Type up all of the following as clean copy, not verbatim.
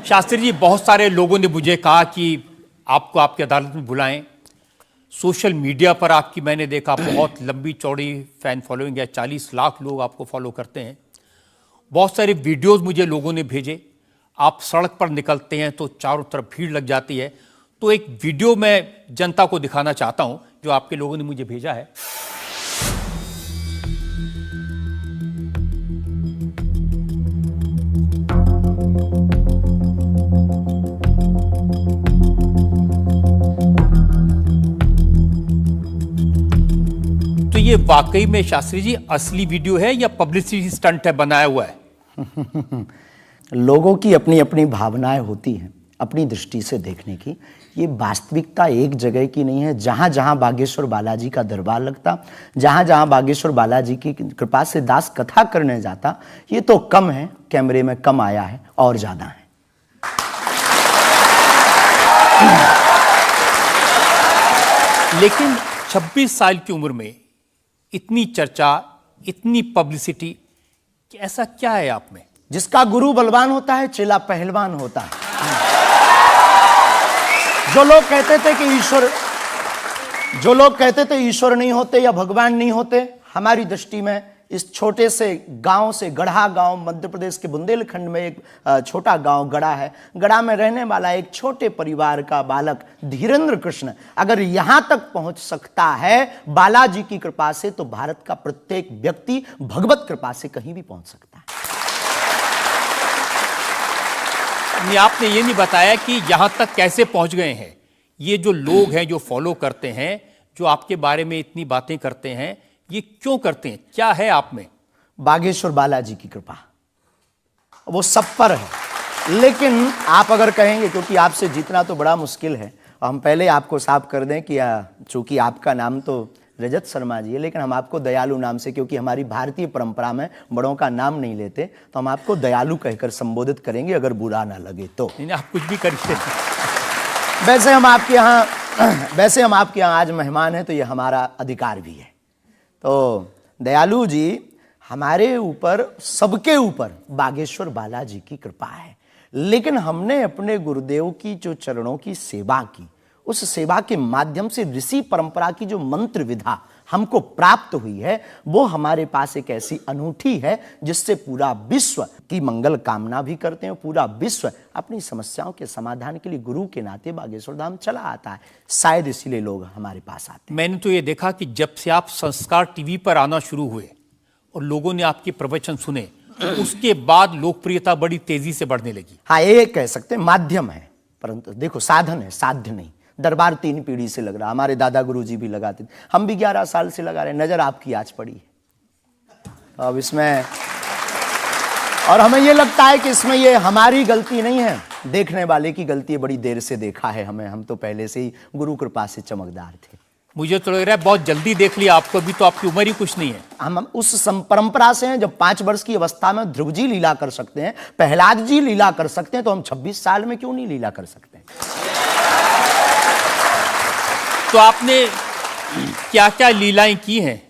शास्त्री जी, बहुत सारे लोगों ने मुझे कहा कि आपको आपकी अदालत में बुलाएं। सोशल मीडिया पर आपकी मैंने देखा बहुत लंबी चौड़ी फैन फॉलोइंग है, 40 लाख लोग आपको फॉलो करते हैं। बहुत सारे वीडियोस मुझे लोगों ने भेजे। आप सड़क पर निकलते हैं तो चारों तरफ भीड़ लग जाती है। तो एक वीडियो मैं जनता को दिखाना चाहता हूं जो आपके लोगों ने मुझे भेजा है। तो ये वाकई में शास्त्री जी असली वीडियो है या पब्लिसिटी स्टंट है, बनाया हुआ है? लोगों की अपनी अपनी भावनाएं होती हैं, अपनी दृष्टि से देखने की। ये वास्तविकता एक जगह की नहीं है। जहां जहां बागेश्वर बालाजी का दरबार लगता, जहां जहां बागेश्वर बालाजी की कृपा से दास कथा करने जाता, ये तो कम है, कैमरे में कम आया है, और ज्यादा है। लेकिन 26 साल की उम्र में इतनी चर्चा, इतनी पब्लिसिटी, ऐसा क्या है आप में? जिसका गुरु बलवान होता है, चेला पहलवान होता है। जो लोग कहते थे ईश्वर नहीं होते या भगवान नहीं होते, हमारी दृष्टि में इस छोटे से गांव से, गढ़ा गांव, मध्य प्रदेश के बुंदेलखंड में एक छोटा गांव गढ़ा है। गढ़ा में रहने वाला एक छोटे परिवार का बालक धीरेन्द्र कृष्ण अगर यहां तक पहुंच सकता है बालाजी की कृपा से, तो भारत का प्रत्येक व्यक्ति भगवत कृपा से कहीं भी पहुंच सकता है। आपने ये नहीं बताया कि यहां तक कैसे पहुंच गए हैं। ये जो लोग हैं, जो फॉलो करते हैं, जो आपके बारे में इतनी बातें करते हैं, ये क्यों करते हैं? क्या है आप में? बागेश्वर बालाजी की कृपा वो सब पर है। लेकिन आप अगर कहेंगे, क्योंकि आपसे जीतना तो बड़ा मुश्किल है, हम पहले आपको साफ कर दें कि चूंकि आपका नाम तो रजत शर्मा जी है, लेकिन हम आपको दयालु नाम से, क्योंकि हमारी भारतीय परंपरा में बड़ों का नाम नहीं लेते, तो हम आपको दयालु कहकर संबोधित करेंगे, अगर बुरा ना लगे तो। आप कुछ भी करिए। वैसे हम आपके यहाँ आज मेहमान हैं, तो ये हमारा अधिकार भी है। तो दयालु जी, हमारे ऊपर, सबके ऊपर बागेश्वर बालाजी की कृपा है। लेकिन हमने अपने गुरुदेव की जो चरणों की सेवा की, उस सेवा के माध्यम से ऋषि परंपरा की जो मंत्र विधा हमको प्राप्त हुई है, वो हमारे पास एक ऐसी अनूठी है जिससे पूरा विश्व की मंगल कामना भी करते हैं। पूरा विश्व अपनी समस्याओं के समाधान के लिए गुरु के नाते बागेश्वर धाम चला आता है। शायद इसीलिए लोग हमारे पास आते हैं। मैंने तो ये देखा कि जब से आप संस्कार टीवी पर आना शुरू हुए और लोगों ने आपके प्रवचन सुने, उसके बाद लोकप्रियता बड़ी तेजी से बढ़ने लगी। हाँ, ये कह सकते हैं माध्यम है, परंतु देखो साधन है, साध्य नहीं। दरबार 3 पीढ़ी से लग रहा, हमारे दादा गुरु जी भी लगाते थे, हम भी 11 साल से लगा रहे। नजर आपकी आज पड़ी है अब इसमें, और हमें ये लगता है कि इसमें ये हमारी गलती नहीं है, देखने वाले की गलती है। बड़ी देर से देखा है हमें, हम तो पहले से ही गुरु कृपा से चमकदार थे। मुझे तो लग रहा है बहुत जल्दी देख लिया आपको, भी तो आपकी उम्र ही कुछ नहीं है। हम उस परंपरा से हैं, जब 5 वर्ष की अवस्था में ध्रुव जी लीला कर सकते हैं, प्रहलाद जी लीला कर सकते हैं, तो हम 26 साल में क्यों नहीं लीला कर सकते? तो आपने क्या क्या लीलाएं की हैं?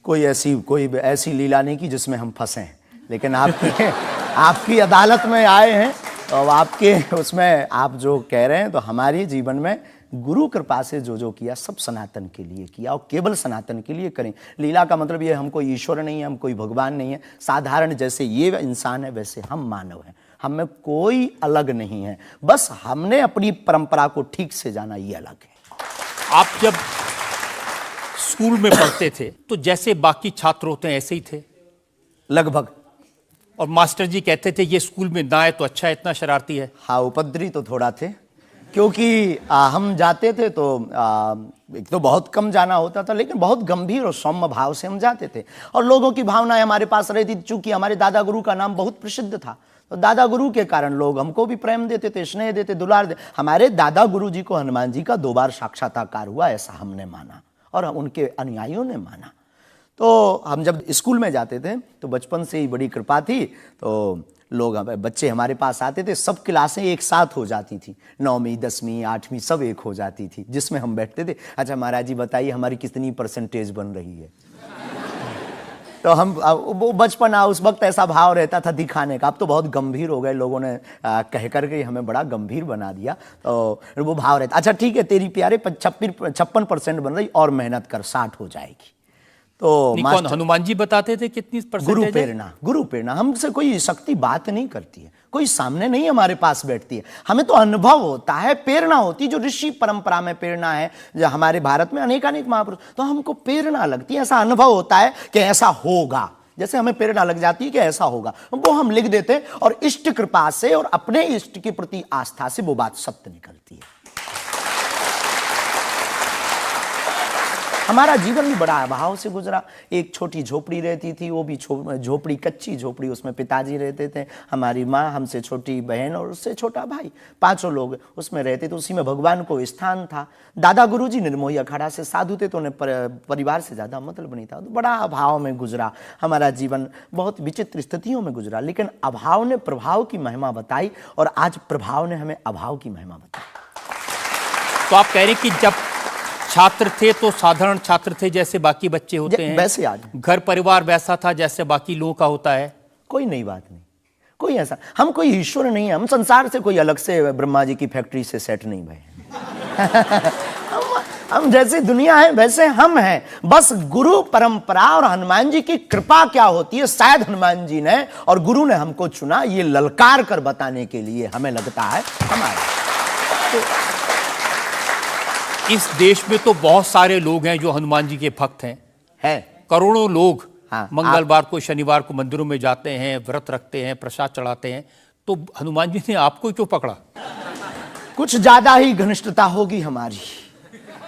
कोई ऐसी लीला नहीं की जिसमें हम फंसे, लेकिन आपकी अदालत में आए हैं, तो आपके उसमें आप जो कह रहे हैं, तो हमारे जीवन में गुरु कृपा से जो किया, सब सनातन के लिए किया, और केवल सनातन के लिए करें। लीला का मतलब ये, हम कोई ईश्वर नहीं है, हम कोई भगवान नहीं है। साधारण जैसे ये इंसान है, वैसे हम मानव हैं, हम में कोई अलग नहीं है। बस हमने अपनी परंपरा को ठीक से जाना, ये अलग है। आप जब स्कूल में पढ़ते थे तो जैसे बाकी छात्र होते हैं ऐसे ही थे लगभग, और मास्टर जी कहते थे ये स्कूल में ना आए तो अच्छा है, इतना शरारती है। हाँ, उपद्रवी तो थोड़ा थे, क्योंकि हम जाते थे तो एक तो बहुत कम जाना होता था, लेकिन बहुत गंभीर और सौम्य भाव से हम जाते थे, और लोगों की भावनाएं हमारे पास रहती थी। चूंकि हमारे दादा गुरु का नाम बहुत प्रसिद्ध था, तो दादा गुरु के कारण लोग हमको भी प्रेम देते थे, स्नेह देते, दुलार देते। हमारे दादा गुरु जी को हनुमान जी का 2 बार साक्षात्कार हुआ, ऐसा हमने माना और उनके अनुयायियों ने माना। तो हम जब स्कूल में जाते थे, तो बचपन से ही बड़ी कृपा थी, तो लोग, बच्चे हमारे पास आते थे, सब क्लासें एक साथ हो जाती थी, 9वीं 10वीं 8वीं सब एक हो जाती थी, जिसमें हम बैठते थे। अच्छा महाराज जी बताइए हमारी कितनी परसेंटेज बन रही है? तो हम वो बचपना उस वक्त ऐसा भाव रहता था दिखाने का। अब तो बहुत गंभीर हो गए, लोगों ने कह करके हमें बड़ा गंभीर बना दिया। तो वो भाव रहता, अच्छा ठीक है तेरी प्यारे 56% बन रही और मेहनत कर 60 हो जाएगी। तो कौन हनुमान जी बताते थे कितनी परसेंटेज? गुरु प्रेरणा। हमसे कोई शक्ति बात नहीं करती है, कोई सामने नहीं हमारे पास बैठती है, हमें तो अनुभव होता है, प्रेरणा होती है। जो ऋषि परंपरा में प्रेरणा है, जो हमारे भारत में अनेकानेक महापुरुष, तो हमको प्रेरणा लगती है, ऐसा अनुभव होता है कि ऐसा होगा। जैसे हमें प्रेरणा लग जाती है कि ऐसा होगा, वो हम लिख देते हैं और इष्ट कृपा से और अपने इष्ट के प्रति आस्था से वो बात सत्य निकलती है। हमारा जीवन भी बड़ा अभाव से गुजरा। एक छोटी झोपड़ी रहती थी, वो भी झोपड़ी कच्ची झोपड़ी, उसमें पिताजी रहते थे, हमारी माँ, हमसे छोटी बहन और उससे छोटा भाई, 5 लोग उसमें रहते थे। उसी में भगवान को स्थान था। दादा गुरुजी निर्मोही अखाड़ा से साधु थे, तो उन्हें परिवार से ज़्यादा मतलब नहीं था। तो बड़ा अभाव में गुजरा हमारा जीवन, बहुत विचित्र स्थितियों में गुजरा। लेकिन अभाव ने प्रभाव की महिमा बताई और आज प्रभाव ने हमें अभाव की महिमा बताई। तो आप कह रहे हैं कि जब छात्र थे तो साधारण छात्र थे जैसे बाकी बच्चे होते हैं, वैसे आज घर परिवार वैसा था जैसे बाकी लोगों का होता है। कोई नई बात नहीं, कोई ऐसा, हम कोई ईश्वर नहीं है, हम संसार से कोई अलग से ब्रह्मा जी की फैक्ट्री से सेट नहीं भये। हम जैसे दुनिया है वैसे हम हैं। बस गुरु परंपरा और हनुमान जी की कृपा क्या होती है, शायद हनुमान जी ने और गुरु ने हमको चुना ये ललकार कर बताने के लिए, हमें लगता है हमारा। तो इस देश में तो बहुत सारे लोग हैं जो हनुमान जी के भक्त हैं, करोड़ों लोग। हाँ, मंगलवार को शनिवार को मंदिरों में जाते हैं, व्रत रखते हैं, प्रसाद चढ़ाते हैं। तो हनुमान जी ने आपको क्यों पकड़ा? कुछ ज्यादा ही घनिष्ठता होगी हमारी,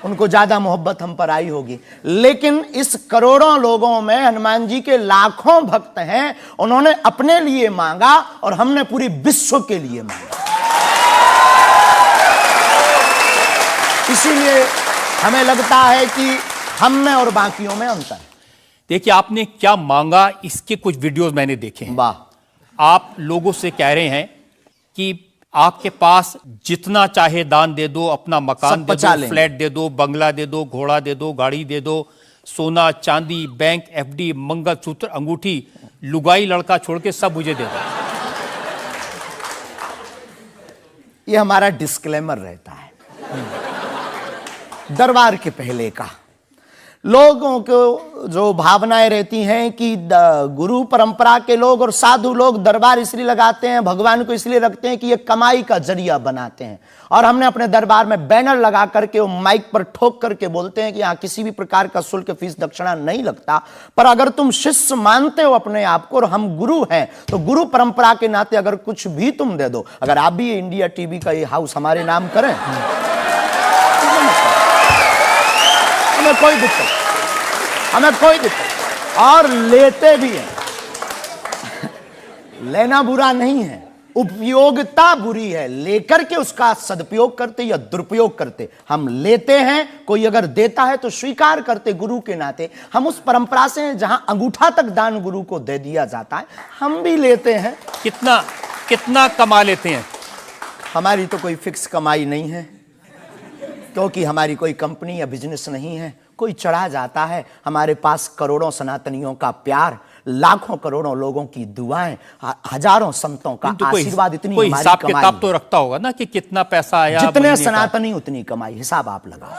उनको ज्यादा मोहब्बत हम पर आई होगी। लेकिन इस करोड़ों लोगों में हनुमान जी के लाखों भक्त हैं। उन्होंने अपने लिए मांगा और हमने पूरी विश्व के लिए मांगा। इसीलिए हमें लगता है कि हम में और बाकियों में अंतर है। देखिए आपने क्या मांगा, इसके कुछ वीडियोस मैंने देखे हैं। वाह। आप लोगों से कह रहे हैं कि आपके पास जितना चाहे दान दे दो, अपना मकान दे दो, फ्लैट दे दो, बंगला दे दो, घोड़ा दे दो, गाड़ी दे दो, सोना चांदी, बैंक, एफडी, मंगलसूत्र, अंगूठी, लुगाई लड़का छोड़ के सब मुझे दे दो। ये हमारा डिस्क्लेमर रहता है दरबार के पहले का। लोगों को जो भावनाएं रहती हैं कि गुरु परंपरा के लोग और साधु लोग दरबार इसलिए लगाते हैं, भगवान को इसलिए रखते हैं कि ये कमाई का जरिया बनाते हैं। और हमने अपने दरबार में बैनर लगा करके वो माइक पर ठोक करके बोलते हैं कि यहाँ किसी भी प्रकार का शुल्क, फीस, दक्षिणा नहीं लगता। पर अगर तुम शिष्य मानते हो अपने आप को और हम गुरु हैं, तो गुरु परंपरा के नाते अगर कुछ भी तुम दे दो, अगर आप भी इंडिया टीवी का ये हाउस हमारे नाम करें, हमें कोई दिक्कत, हमें कोई दिक्कत, और लेते भी हैं। लेना बुरा नहीं है, उपयोगिता बुरी है। लेकर के उसका सदुपयोग करते या दुरुपयोग करते, हम लेते हैं। कोई अगर देता है तो स्वीकार करते गुरु के नाते। हम उस परंपरा से हैं जहां अंगूठा तक दान गुरु को दे दिया जाता है, हम भी लेते हैं। कितना कितना कमा लेते हैं? हमारी तो कोई फिक्स कमाई नहीं है, क्योंकि हमारी कोई कंपनी या बिजनेस नहीं है। कोई चढ़ा जाता है, हमारे पास करोड़ों सनातनियों का प्यार, लाखों करोड़ों लोगों की दुआएं, हजारों संतों का आशीर्वाद, इतनी कोई हमारी हिसाब कमाई किताब तो रखता होगा ना कि कितना पैसा आया। जितने सनातनी उतनी कमाई, हिसाब आप लगाओ।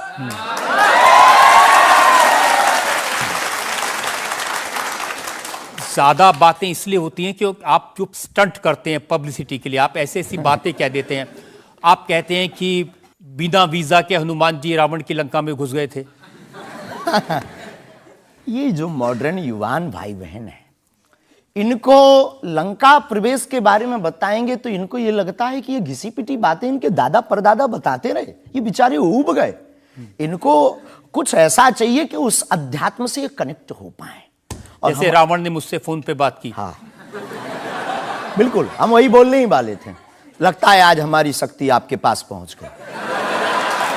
ज्यादा बातें इसलिए होती हैं कि आप जो स्टंट करते हैं पब्लिसिटी के लिए, आप ऐसी ऐसी बातें कह देते हैं। आप कहते हैं कि बिना वीजा के हनुमान जी रावण की लंका में घुस गए थे। ये जो मॉडर्न युवान भाई बहन है, इनको लंका प्रवेश के बारे में बताएंगे तो इनको ये लगता है कि ये घिसी पिटी बातें इनके दादा परदादा बताते रहे, ये बेचारे ऊब गए। इनको कुछ ऐसा चाहिए कि उस अध्यात्म से कनेक्ट हो पाए। और जैसे रावण ने मुझसे फोन पे बात की। हाँ बिल्कुल, हम वही बोलने ही वाले थे। लगता है आज हमारी शक्ति आपके पास पहुंच गई।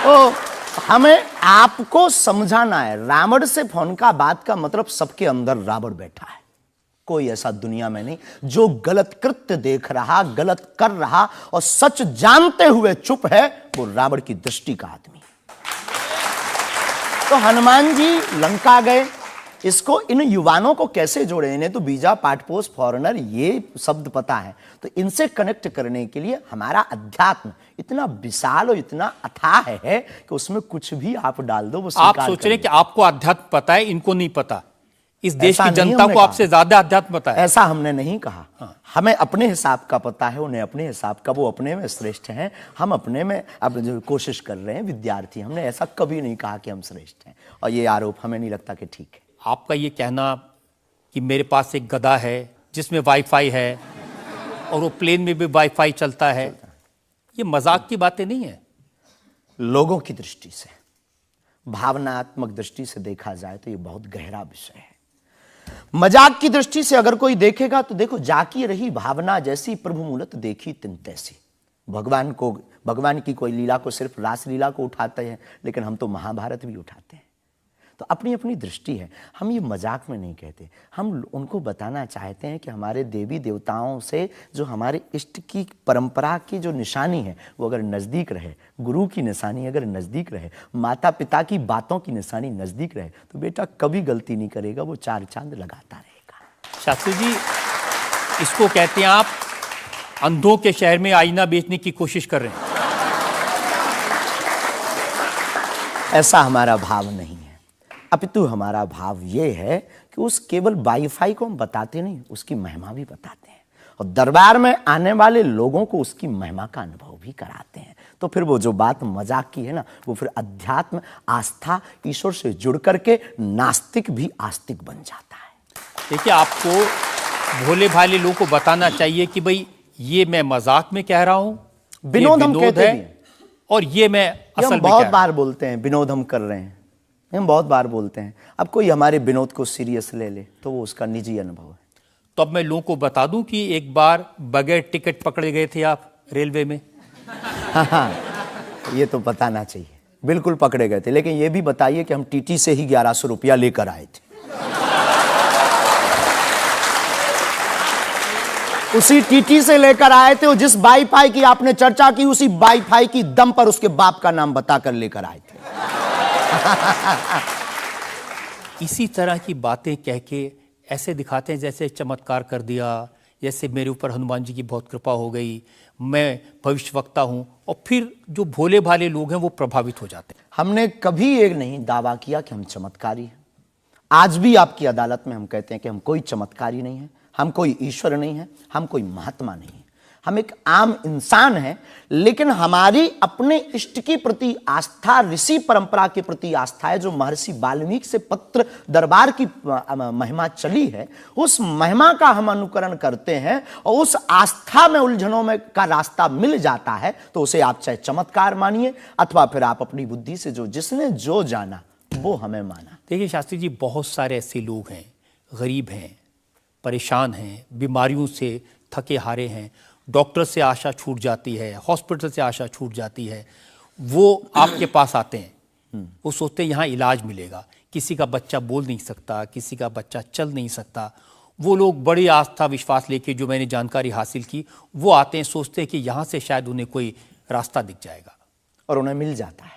तो हमें आपको समझाना है, रावण से फोन का बात का मतलब सबके अंदर रावण बैठा है। कोई ऐसा दुनिया में नहीं जो गलत कृत्य देख रहा, गलत कर रहा और सच जानते हुए चुप है, वो रावण की दृष्टि का आदमी। तो हनुमान जी लंका गए, इसको इन युवानों को कैसे जोड़े, इन्हें तो वीजा, पासपोर्ट, फॉरेनर ये शब्द पता है, तो इनसे कनेक्ट करने के लिए हमारा अध्यात्म इतना विशाल और इतना अथाह है कि उसमें कुछ भी आप डाल दो वो आप स्वीकार सोच रहे हैं करेंगे। कि आपको अध्यात्म पता है, इनको नहीं पता। इस देश ऐसा की नहीं जनता हमने को कहा। आपसे ज्यादा अध्यात्म पता है। ऐसा हमने नहीं कहा। हमें अपने हिसाब का पता है, उन्हें अपने हिसाब का, वो अपने में श्रेष्ठ हैं, हम अपने में अब जो कोशिश कर रहे हैं विद्यार्थी। हमने ऐसा कभी नहीं कहा कि हम श्रेष्ठ हैं, और ये आरोप हमें नहीं लगता कि ठीक है। आपका ये कहना कि मेरे पास एक गधा है जिसमें वाईफाई है और वो प्लेन में भी वाईफाई चलता है, ये मजाक की बातें नहीं है। लोगों की दृष्टि से, भावनात्मक दृष्टि से देखा जाए तो ये बहुत गहरा विषय है। मजाक की दृष्टि से अगर कोई देखेगा तो देखो, जाकी रही भावना जैसी प्रभु मूलत देखी तिन तैसी। भगवान की कोई लीला को सिर्फ रास लीला को उठाते हैं, लेकिन हम तो महाभारत भी उठाते हैं। तो अपनी अपनी दृष्टि है, हम ये मजाक में नहीं कहते। हम उनको बताना चाहते हैं कि हमारे देवी देवताओं से जो हमारे इष्ट की परंपरा की जो निशानी है वो अगर नज़दीक रहे, गुरु की निशानी अगर नज़दीक रहे, माता पिता की बातों की निशानी नज़दीक रहे, तो बेटा कभी गलती नहीं करेगा, वो चार चांद लगाता रहेगा। शास्त्री जी, इसको कहते हैं आप अंधों के शहर में आईना बेचने की कोशिश कर रहे हैं। ऐसा हमारा भाव नहीं है, अपितु हमारा भाव ये है कि उस केवल वाईफाई को हम बताते नहीं, उसकी महिमा भी बताते हैं, और दरबार में आने वाले लोगों को उसकी महिमा का अनुभव भी कराते हैं। तो फिर वो जो बात मजाक की है ना, वो फिर अध्यात्म, आस्था, ईश्वर से जुड़ करके नास्तिक भी आस्तिक बन जाता है। देखिए, आपको भोले भाले लोगों को बताना चाहिए कि भाई ये मैं मजाक में कह रहा हूं, विनोद हम कहते है, भी हैं। और ये मैं असल हम में बहुत कह बार बोलते हैं विनोद हम कर रहे हैं, हम बहुत बार बोलते हैं। अब कोई हमारे विनोद को सीरियस ले ले तो वो उसका निजी अनुभव है। तो अब मैं लोगों को बता दूं कि एक बार बगैर टिकट पकड़े गए थे आप रेलवे में। हाँ, ये तो बताना चाहिए, बिल्कुल पकड़े गए थे, लेकिन ये भी बताइए कि हम टीटी से ही 1100 रुपया लेकर आए थे। उसी टीटी से लेकर आए थे, और जिस वाईफाई की आपने चर्चा की उसी वाईफाई की दम पर उसके बाप का नाम बताकर लेकर आए थे। इसी तरह की बातें कह के ऐसे दिखाते हैं जैसे चमत्कार कर दिया, जैसे मेरे ऊपर हनुमान जी की बहुत कृपा हो गई, मैं भविष्यवक्ता हूं, और फिर जो भोले भाले लोग हैं वो प्रभावित हो जाते हैं। हमने कभी एक नहीं दावा किया कि हम चमत्कारी हैं। आज भी आपकी अदालत में हम कहते हैं कि हम कोई चमत्कारी नहीं है, हम कोई ईश्वर नहीं है, हम कोई महात्मा नहीं है, हम एक आम इंसान हैं। लेकिन हमारी अपने इष्ट के प्रति आस्था, ऋषि परंपरा के प्रति आस्था है, जो महर्षि वाल्मीकि से पत्र दरबार की महिमा चली है, उस महिमा का हम अनुकरण करते हैं, और उस आस्था में उलझनों में का रास्ता मिल जाता है, तो उसे आप चाहे चमत्कार मानिए अथवा फिर आप अपनी बुद्धि से जो जिसने जो जाना वो हमें माना। देखिए शास्त्री जी, बहुत सारे ऐसे लोग हैं, गरीब हैं, परेशान हैं, बीमारियों से थके हारे हैं, डॉक्टर से आशा छूट जाती है, हॉस्पिटल से आशा छूट जाती है, वो आपके पास आते हैं, वो सोचते हैं यहाँ इलाज मिलेगा। किसी का बच्चा बोल नहीं सकता, किसी का बच्चा चल नहीं सकता, वो लोग बड़ी आस्था विश्वास लेके, जो मैंने जानकारी हासिल की, वो आते हैं, सोचते हैं कि यहाँ से शायद उन्हें कोई रास्ता दिख जाएगा, और उन्हें मिल जाता है।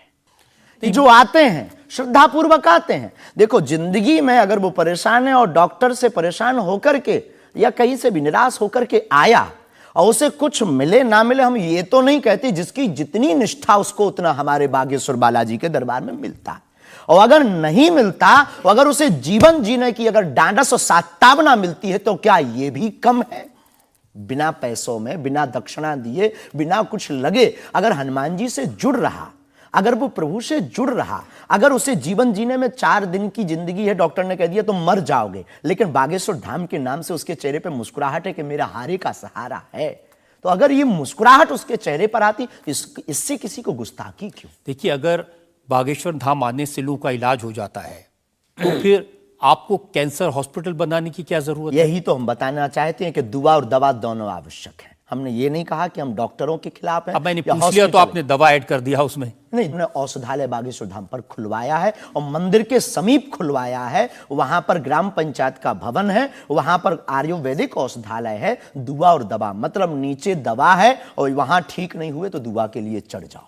जो आते हैं श्रद्धापूर्वक आते हैं। देखो, जिंदगी में अगर वो परेशान है और डॉक्टर से परेशान होकर के या कहीं से भी निराश होकर के आया और उसे कुछ मिले ना मिले, हम ये तो नहीं कहते, जिसकी जितनी निष्ठा उसको उतना हमारे बागेश्वर बालाजी के दरबार में मिलता है। और अगर नहीं मिलता, अगर उसे जीवन जीने की अगर डांडस और सात्तावना मिलती है, तो क्या ये भी कम है? बिना पैसों में, बिना दक्षिणा दिए, बिना कुछ लगे अगर हनुमान जी से जुड़ रहा, अगर वो प्रभु से जुड़ रहा, अगर उसे जीवन जीने में 4 दिन की जिंदगी है, डॉक्टर ने कह दिया तो मर जाओगे, लेकिन बागेश्वर धाम के नाम से उसके चेहरे पे मुस्कुराहट है कि मेरा हारे का सहारा है, तो अगर ये मुस्कुराहट उसके चेहरे पर आती, इससे किसी को गुस्ताखी क्यों? देखिए, अगर बागेश्वर धाम आने से लोगों का इलाज हो जाता है, तो फिर आपको कैंसर हॉस्पिटल बनाने की क्या जरूरत है? यही तो हम बताना चाहते हैं कि दुआ और दवा दोनों आवश्यक है। हमने ये नहीं कहा कि हम डॉक्टरों के खिलाफ हैं। अब मैंने पूछ लिया तो आपने दवा ऐड कर दिया उसमें। नहीं, हमने औषधालय बागेश्वर धाम पर खुलवाया है, और मंदिर के समीप खुलवाया है। वहां पर ग्राम पंचायत का भवन है, वहां पर आयुर्वेदिक औषधालय है। दुआ और दवा मतलब नीचे दवा है, और वहां ठीक नहीं हुए तो दुआ के लिए चढ़ जाओ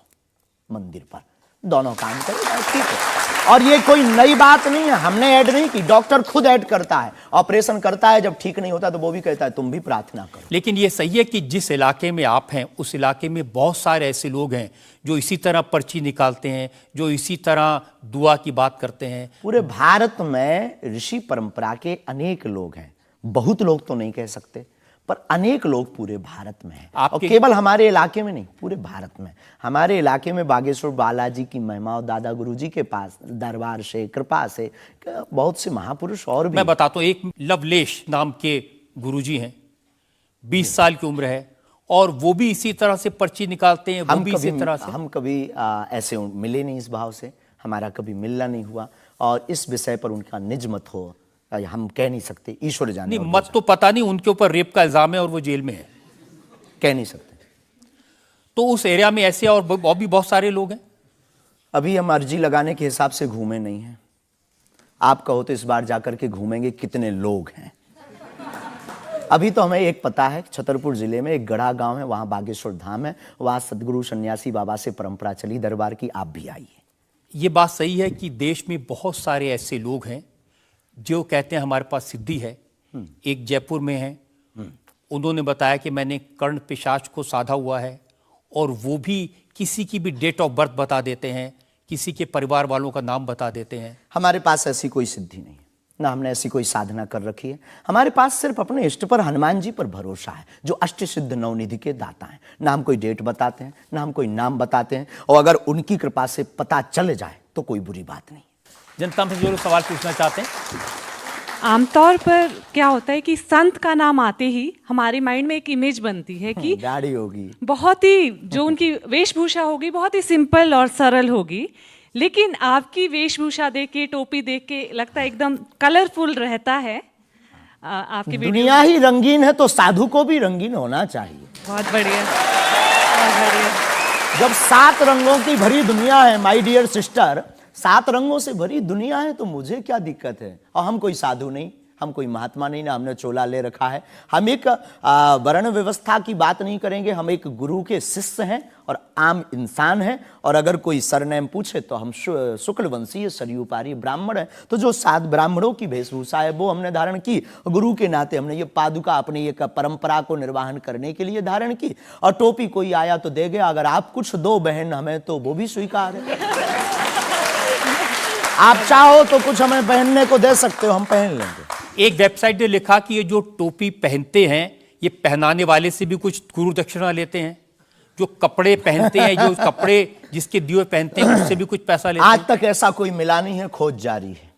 मंदिर पर। दोनों काम करें, ठीक है। और ये कोई नई बात नहीं है, हमने ऐड नहीं की, डॉक्टर खुद ऐड करता है, ऑपरेशन करता है, जब ठीक नहीं होता तो वो भी कहता है तुम भी प्रार्थना करो। लेकिन ये सही है कि जिस इलाके में आप हैं उस इलाके में बहुत सारे ऐसे लोग हैं जो इसी तरह पर्ची निकालते हैं, जो इसी तरह दुआ की बात करते हैं। पूरे भारत में ऋषि परंपरा के अनेक लोग हैं, बहुत लोग तो नहीं कह सकते, पर अनेक लोग पूरे भारत में हैं। और केवल हमारे इलाके में नहीं, पूरे भारत में। हमारे इलाके में बागेश्वर बालाजी की महिमा और दादा गुरुजी के पास दरबार से, कृपा से बहुत से महापुरुष और भी। मैं बताता हूँ, एक लवलेश नाम के गुरुजी हैं, 20 साल की उम्र है, और वो भी इसी तरह से पर्ची निकालते हैं। हम कभी ऐसे मिले नहीं, इस भाव से हमारा कभी मिलना नहीं हुआ, और इस विषय पर उनका निज मत हो हम कह नहीं सकते, ईश्वर जाने। नहीं, मत तो पता नहीं, उनके ऊपर रेप का इल्जाम है और वो जेल में है, कह नहीं सकते। तो उस एरिया में ऐसे और भी बहुत सारे लोग हैं। अभी हम अर्जी लगाने के हिसाब से घूमे नहीं हैं, आप कहो तो इस बार जाकर के घूमेंगे कितने लोग हैं। अभी तो हमें एक पता है, छतरपुर जिले में एक गढ़ा गांव है, वहां बागेश्वर धाम है, वहां सदगुरु सन्यासी बाबा से परंपरा चली दरबार की, आप भी आइए। ये बात सही है कि देश में बहुत सारे ऐसे लोग हैं जो कहते हैं हमारे पास सिद्धि है। एक जयपुर में है, उन्होंने बताया कि मैंने कर्ण पिशाच को साधा हुआ है, और वो भी किसी की भी डेट ऑफ बर्थ बता देते हैं, किसी के परिवार वालों का नाम बता देते हैं। हमारे पास ऐसी कोई सिद्धि नहीं, ना हमने ऐसी कोई साधना कर रखी है। हमारे पास सिर्फ अपने इष्ट पर, हनुमान जी पर भरोसा है, जो अष्ट सिद्ध नवनिधि के दाता हैं। ना हम कोई डेट बताते हैं, ना हम कोई नाम बताते हैं, और अगर उनकी कृपा से पता चल जाए तो कोई बुरी बात नहीं। जनता से जो लोग सवाल पूछना चाहते हैं। आमतौर पर क्या होता है कि संत का नाम आते ही हमारे माइंड में एक इमेज बनती है कि दाढ़ी होगी, बहुत ही जो उनकी वेशभूषा होगी बहुत ही सिंपल और सरल होगी, लेकिन आपकी वेशभूषा देख के, टोपी देख के लगता है एकदम कलरफुल रहता है। आपकी दुनिया ही रंगीन है तो साधु को भी रंगीन होना चाहिए। बहुत बढ़िया, बहुत बढ़िया। जब 7 रंगों की भरी दुनिया है माय डियर सिस्टर, 7 रंगों से भरी दुनिया है, तो मुझे क्या दिक्कत है। और हम कोई साधु नहीं, हम कोई महात्मा नहीं, ना हमने चोला ले रखा है। हम एक वर्ण व्यवस्था की बात नहीं करेंगे, हम एक गुरु के शिष्य हैं और आम इंसान हैं। और अगर कोई सरनेम पूछे तो हम शुक्ल वंशीय सरयू पारी ब्राह्मण हैं। तो जो 7 ब्राह्मणों की वेशभूषा है वो हमने धारण की, गुरु के नाते हमने ये पादुका अपनी एक परंपरा को निर्वाहन करने के लिए धारण की। और टोपी कोई आया तो दे गया, अगर आप कुछ दो बहन हमें तो वो भी स्वीकार है। आप चाहो तो कुछ हमें पहनने को दे सकते हो, हम पहन लेंगे। एक वेबसाइट ने लिखा कि ये जो टोपी पहनते हैं, ये पहनाने वाले से भी कुछ गुरु दक्षिणा लेते हैं। जो कपड़े पहनते हैं, जो कपड़े जिसके दिए पहनते हैं, उससे भी कुछ पैसा लेते हैं। आज तक ऐसा कोई मिला नहीं है, खोज जारी है।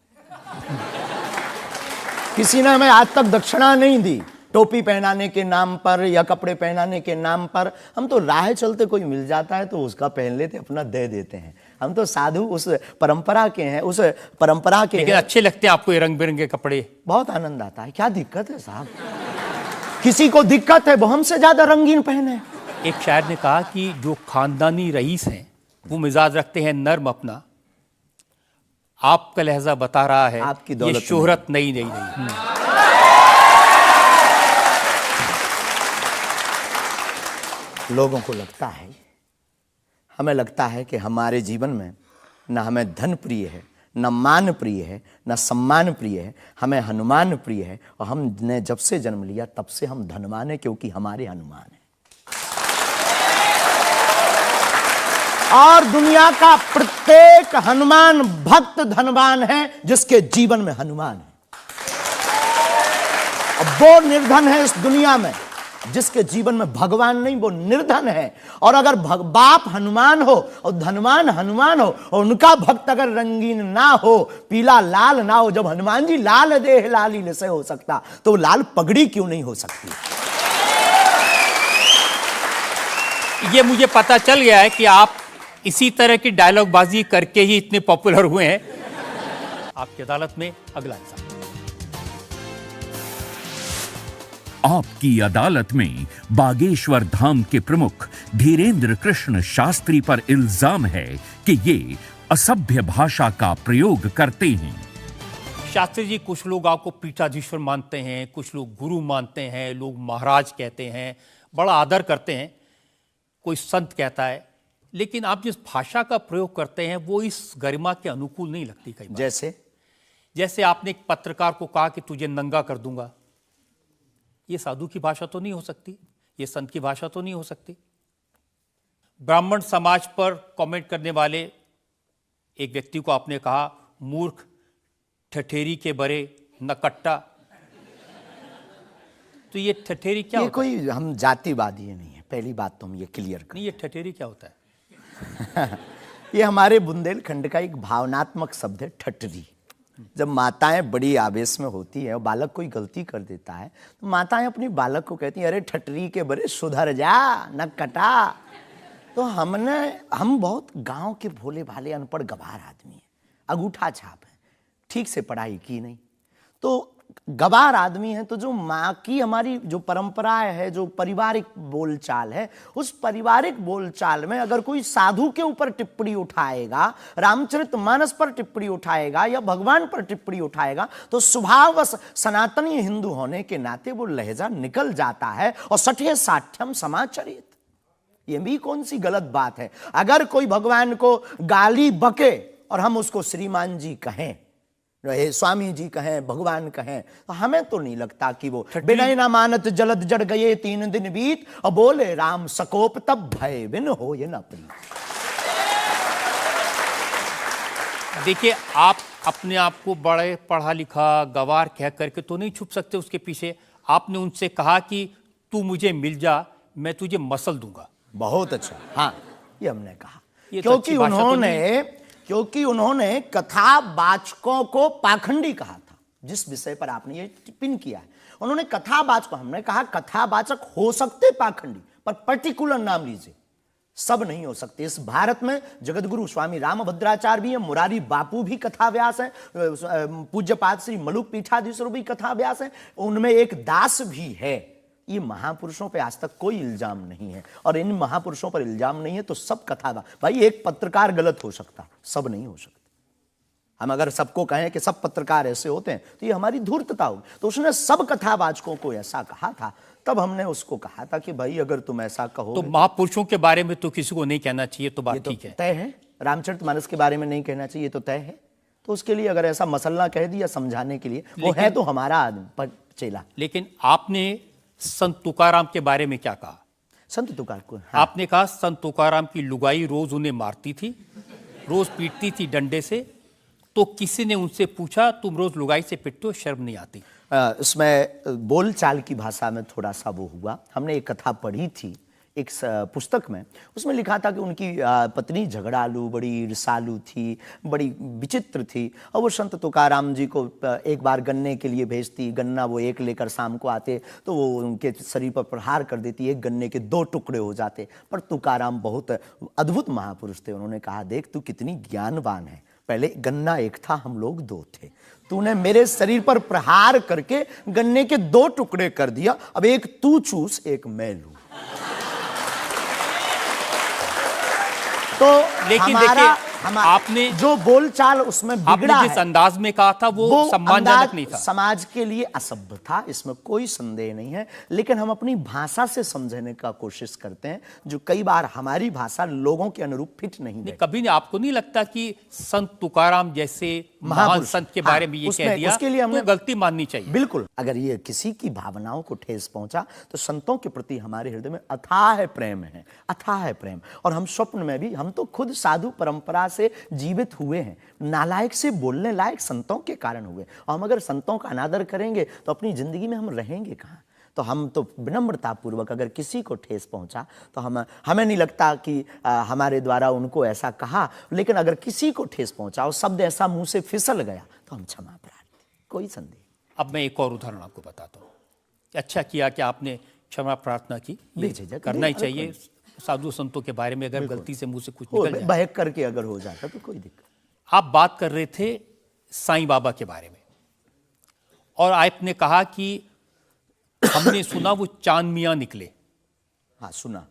किसी ने हमें आज तक दक्षिणा नहीं दी, टोपी पहनाने के नाम पर या कपड़े पहनाने के नाम पर। हम तो राह चलते कोई मिल जाता है तो उसका पहन लेते, अपना दे देते हैं। हम तो साधु उस परंपरा के हैं, उस परंपरा के। लेकिन अच्छे लगते हैं आपको ये रंग बिरंगे कपड़े? बहुत आनंद आता है। क्या दिक्कत है साहब? किसी को दिक्कत है वो हमसे ज्यादा रंगीन पहने। एक शायर ने कहा कि जो खानदानी रईस हैं वो मिजाज रखते हैं नर्म अपना, आपका लहजा बता रहा है आपकी दौलत ये शोहरत नई नई नहीं। लोगों को लगता है, हमें लगता है कि हमारे जीवन में न हमें धन प्रिय है, न मान प्रिय है, न सम्मान प्रिय है, हमें हनुमान प्रिय है। और हमने जब से जन्म लिया तब से हम धनवान हैं, क्योंकि हमारे हनुमान हैं। और दुनिया का प्रत्येक हनुमान भक्त धनवान है जिसके जीवन में हनुमान है। अब वो निर्धन है इस दुनिया में जिसके जीवन में भगवान नहीं, वो निर्धन है। और अगर बाप हनुमान हो और धनवान हनुमान हो और उनका भक्त अगर रंगीन ना हो, पीला लाल ना हो, जब हनुमान जी लाल देह लाली से हो सकता तो लाल पगड़ी क्यों नहीं हो सकती? ये मुझे पता चल गया है कि आप इसी तरह की डायलॉग बाजी करके ही इतने पॉपुलर हुए हैं। आपकी अदालत में अगला इंसान। आपकी अदालत में बागेश्वर धाम के प्रमुख धीरेन्द्र कृष्ण शास्त्री पर इल्जाम है कि ये असभ्य भाषा का प्रयोग करते हैं। शास्त्री जी, कुछ लोग आपको पीठाधीश्वर मानते हैं, कुछ लोग गुरु मानते हैं, लोग महाराज कहते हैं, बड़ा आदर करते हैं, कोई संत कहता है, लेकिन आप जिस भाषा का प्रयोग करते हैं वो इस गरिमा के अनुकूल नहीं लगती कई बार। जैसे आपने एक पत्रकार को कहा कि तुझे नंगा कर दूंगा, ये साधु की भाषा तो नहीं हो सकती, ये संत की भाषा तो नहीं हो सकती। ब्राह्मण समाज पर कमेंट करने वाले एक व्यक्ति को आपने कहा मूर्ख, ठठेरी के बरे, नकट्टा। तो ये ठठेरी क्या ये होता कोई हम जातिवादी नहीं है, पहली बात तो हम ये क्लियर करें। नहीं, ये ठठेरी क्या होता है? ये हमारे बुंदेलखंड का एक भावनात्मक शब्द है, ठठरी। जब माताएं बड़ी आवेश में होती है और बालक कोई गलती कर देता है तो माताएं अपनी बालक को कहती हैं, अरे ठठरी के बरे सुधर जा, न कटा। तो हम बहुत गांव के भोले भाले अनपढ़ गवार आदमी हैं, अंगूठा छाप है, ठीक से पढ़ाई की नहीं, तो गवार आदमी है। तो जो माँ की हमारी जो परंपरा है, जो पारिवारिक बोलचाल है, उस पारिवारिक बोलचाल में अगर कोई साधु के ऊपर टिप्पणी उठाएगा, रामचरितमानस पर टिप्पणी उठाएगा या भगवान पर टिप्पणी उठाएगा, तो स्वभावश सनातनी हिंदू होने के नाते वो लहजा निकल जाता है और सठे साठ्यम समाचरित। ये भी कौन सी गलत बात है? अगर कोई भगवान को गाली बके और हम उसको श्रीमान जी कहें, स्वामी जी कहें, भगवान कहें, तो हमें तो नहीं लगता कि वो बिना ना मानत जलद जड़ गए 3 दिन बीत और बोले राम सकोप तब भय बिन हो ये न प्रीत। देखिए, आप अपने आप को बड़े पढ़ा लिखा गवार कह करके तो नहीं छुप सकते उसके पीछे। आपने उनसे कहा कि तू मुझे मिल जा, मैं तुझे मसल दूंगा। बहुत अच्छा, हाँ, ये हमने कहा क्योंकि उन्होंने कथावाचकों को पाखंडी कहा था, जिस विषय पर आपने ये टिप्पणी किया है। उन्होंने कथावाचकों, हमने कहा कथावाचक हो सकते पाखंडी, पर पर्टिकुलर नाम लीजिए, सब नहीं हो सकते। इस भारत में जगतगुरु स्वामी रामभद्राचार्य भी है, मुरारी बापू भी कथाव्यास है, पूज्यपाद श्री मलुक पीठाधीश्वर भी कथाव्यास है, उनमें एक दास भी है। ये महापुरुषों पे आज तक कोई इल्जाम नहीं है, और इन महापुरुषों पर इल्जाम नहीं है तो सब कथा। भाई, एक पत्रकार गलत हो सकता, सब नहीं हो सकते। हम अगर सबको कहें कि सब पत्रकार ऐसे होते हैं तो ये हमारी धूर्तता होगी। तो उसने सब कथावाचकों को ऐसा कहा था, तब हमने उसको कहा था कि भाई अगर तुम ऐसा कहो तो महापुरुषों के बारे में तो किसी को नहीं कहना चाहिए, तो बात ठीक है, तय है। रामचरितमानस के बारे में नहीं कहना चाहिए तो तय है। तो उसके लिए अगर ऐसा मसला कह दिया समझाने के लिए, वो है तो हमारा आदमी चेला। लेकिन आपने संत तुकाराम के बारे में क्या कहा? संत तुकार को आपने कहा संत तुकाराम की लुगाई रोज उन्हें मारती थी, रोज पीटती थी डंडे से। तो किसी ने उनसे पूछा, तुम रोज लुगाई से पिटते हो, शर्म नहीं आती? इसमें बोलचाल की भाषा में थोड़ा सा वो हुआ। हमने एक कथा पढ़ी थी एक पुस्तक में, उसमें लिखा था कि उनकी पत्नी झगड़ालू, बड़ी ईर्षालु थी, बड़ी विचित्र थी, और वो संत तुकाराम जी को एक बार गन्ने के लिए भेजती, गन्ना वो एक लेकर शाम को आते तो वो उनके शरीर पर प्रहार कर देती, एक गन्ने के 2 टुकड़े हो जाते। पर तुकाराम बहुत अद्भुत महापुरुष थे, उन्होंने कहा, देख तू कितनी ज्ञानवान है, पहले गन्ना एक था, हम लोग 2 थे, तूने मेरे शरीर पर प्रहार करके गन्ने के 2 टुकड़े कर दिया, अब एक तू चूस एक मैं लूं। तो लेकिन आपने जो बोलचाल उसमें बिगड़ा जिस अंदाज में कहा था वो सम्मानजनक नहीं था, समाज के लिए असभ्य था, इसमें कोई संदेह नहीं है। लेकिन हम अपनी भाषा से समझने का कोशिश करते हैं, जो कई बार हमारी भाषा लोगों के अनुरूप फिट नहीं है। कभी नहीं, आपको नहीं लगता कि संत तुकाराम जैसे महान संत के बारे में ये कह दिया, उसके लिए हमने तो गलती माननी चाहिए? बिल्कुल, अगर ये किसी की भावनाओं को ठेस पहुंचा तो संतों के प्रति हमारे हृदय में अथाह प्रेम है, अथाह प्रेम। और हम स्वप्न में भी, हम तो खुद साधु परंपरा से जीवित हुए हैं, नालायक से बोलने लायक संतों के कारण हुए। और हम अगर संतों का अनादर करेंगे तो अपनी जिंदगी में हम रहेंगे कहाँ? तो हम तो विनम्रता पूर्वक अगर किसी को ठेस पहुंचा तो हमें नहीं लगता कि हमारे द्वारा उनको ऐसा कहा, लेकिन अगर किसी को ठेस पहुंचा और शब्द ऐसा मुंह से फिसल गया तो हम क्षमा प्रार्थी, कोई संदेह। अब मैं एक और उदाहरण आपको बताता हूँ। अच्छा किया कि आपने क्षमा प्रार्थना की, करना ही चाहिए साधु संतों के बारे में, अगर गलती से मुंह से कुछ निकल जाए, बहक करके अगर हो जाता तो कोई दिक्कत। आप बात कर रहे थे साईं बाबा के बारे में, और आपने कहा कि हमने सुना वो चांद मियां निकले। हाँ, सुना।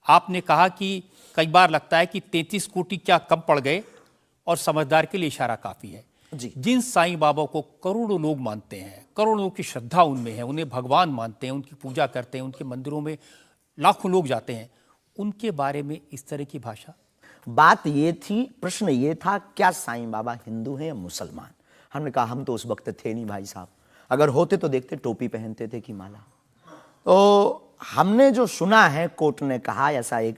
आपने कहा कि कई बार लगता है कि 33 कोटि क्या कम पड़ गए, और समझदार के लिए इशारा काफी है जी। जिन साईं बाबा को करोड़ों लोग मानते हैं, करोड़ों की श्रद्धा उनमें है, उन्हें भगवान मानते हैं, उनकी पूजा करते हैं, उनके मंदिरों में लाखों लोग जाते हैं, उनके बारे में इस तरह की भाषा? बात ये थी, प्रश्न ये था, क्या साईं बाबा हिंदू हैं या मुसलमान? हमने कहा हम तो उस वक्त थे नहीं भाई साहब, अगर होते तो देखते टोपी पहनते थे कि माला। तो हमने जो सुना है, कोर्ट ने कहा, ऐसा एक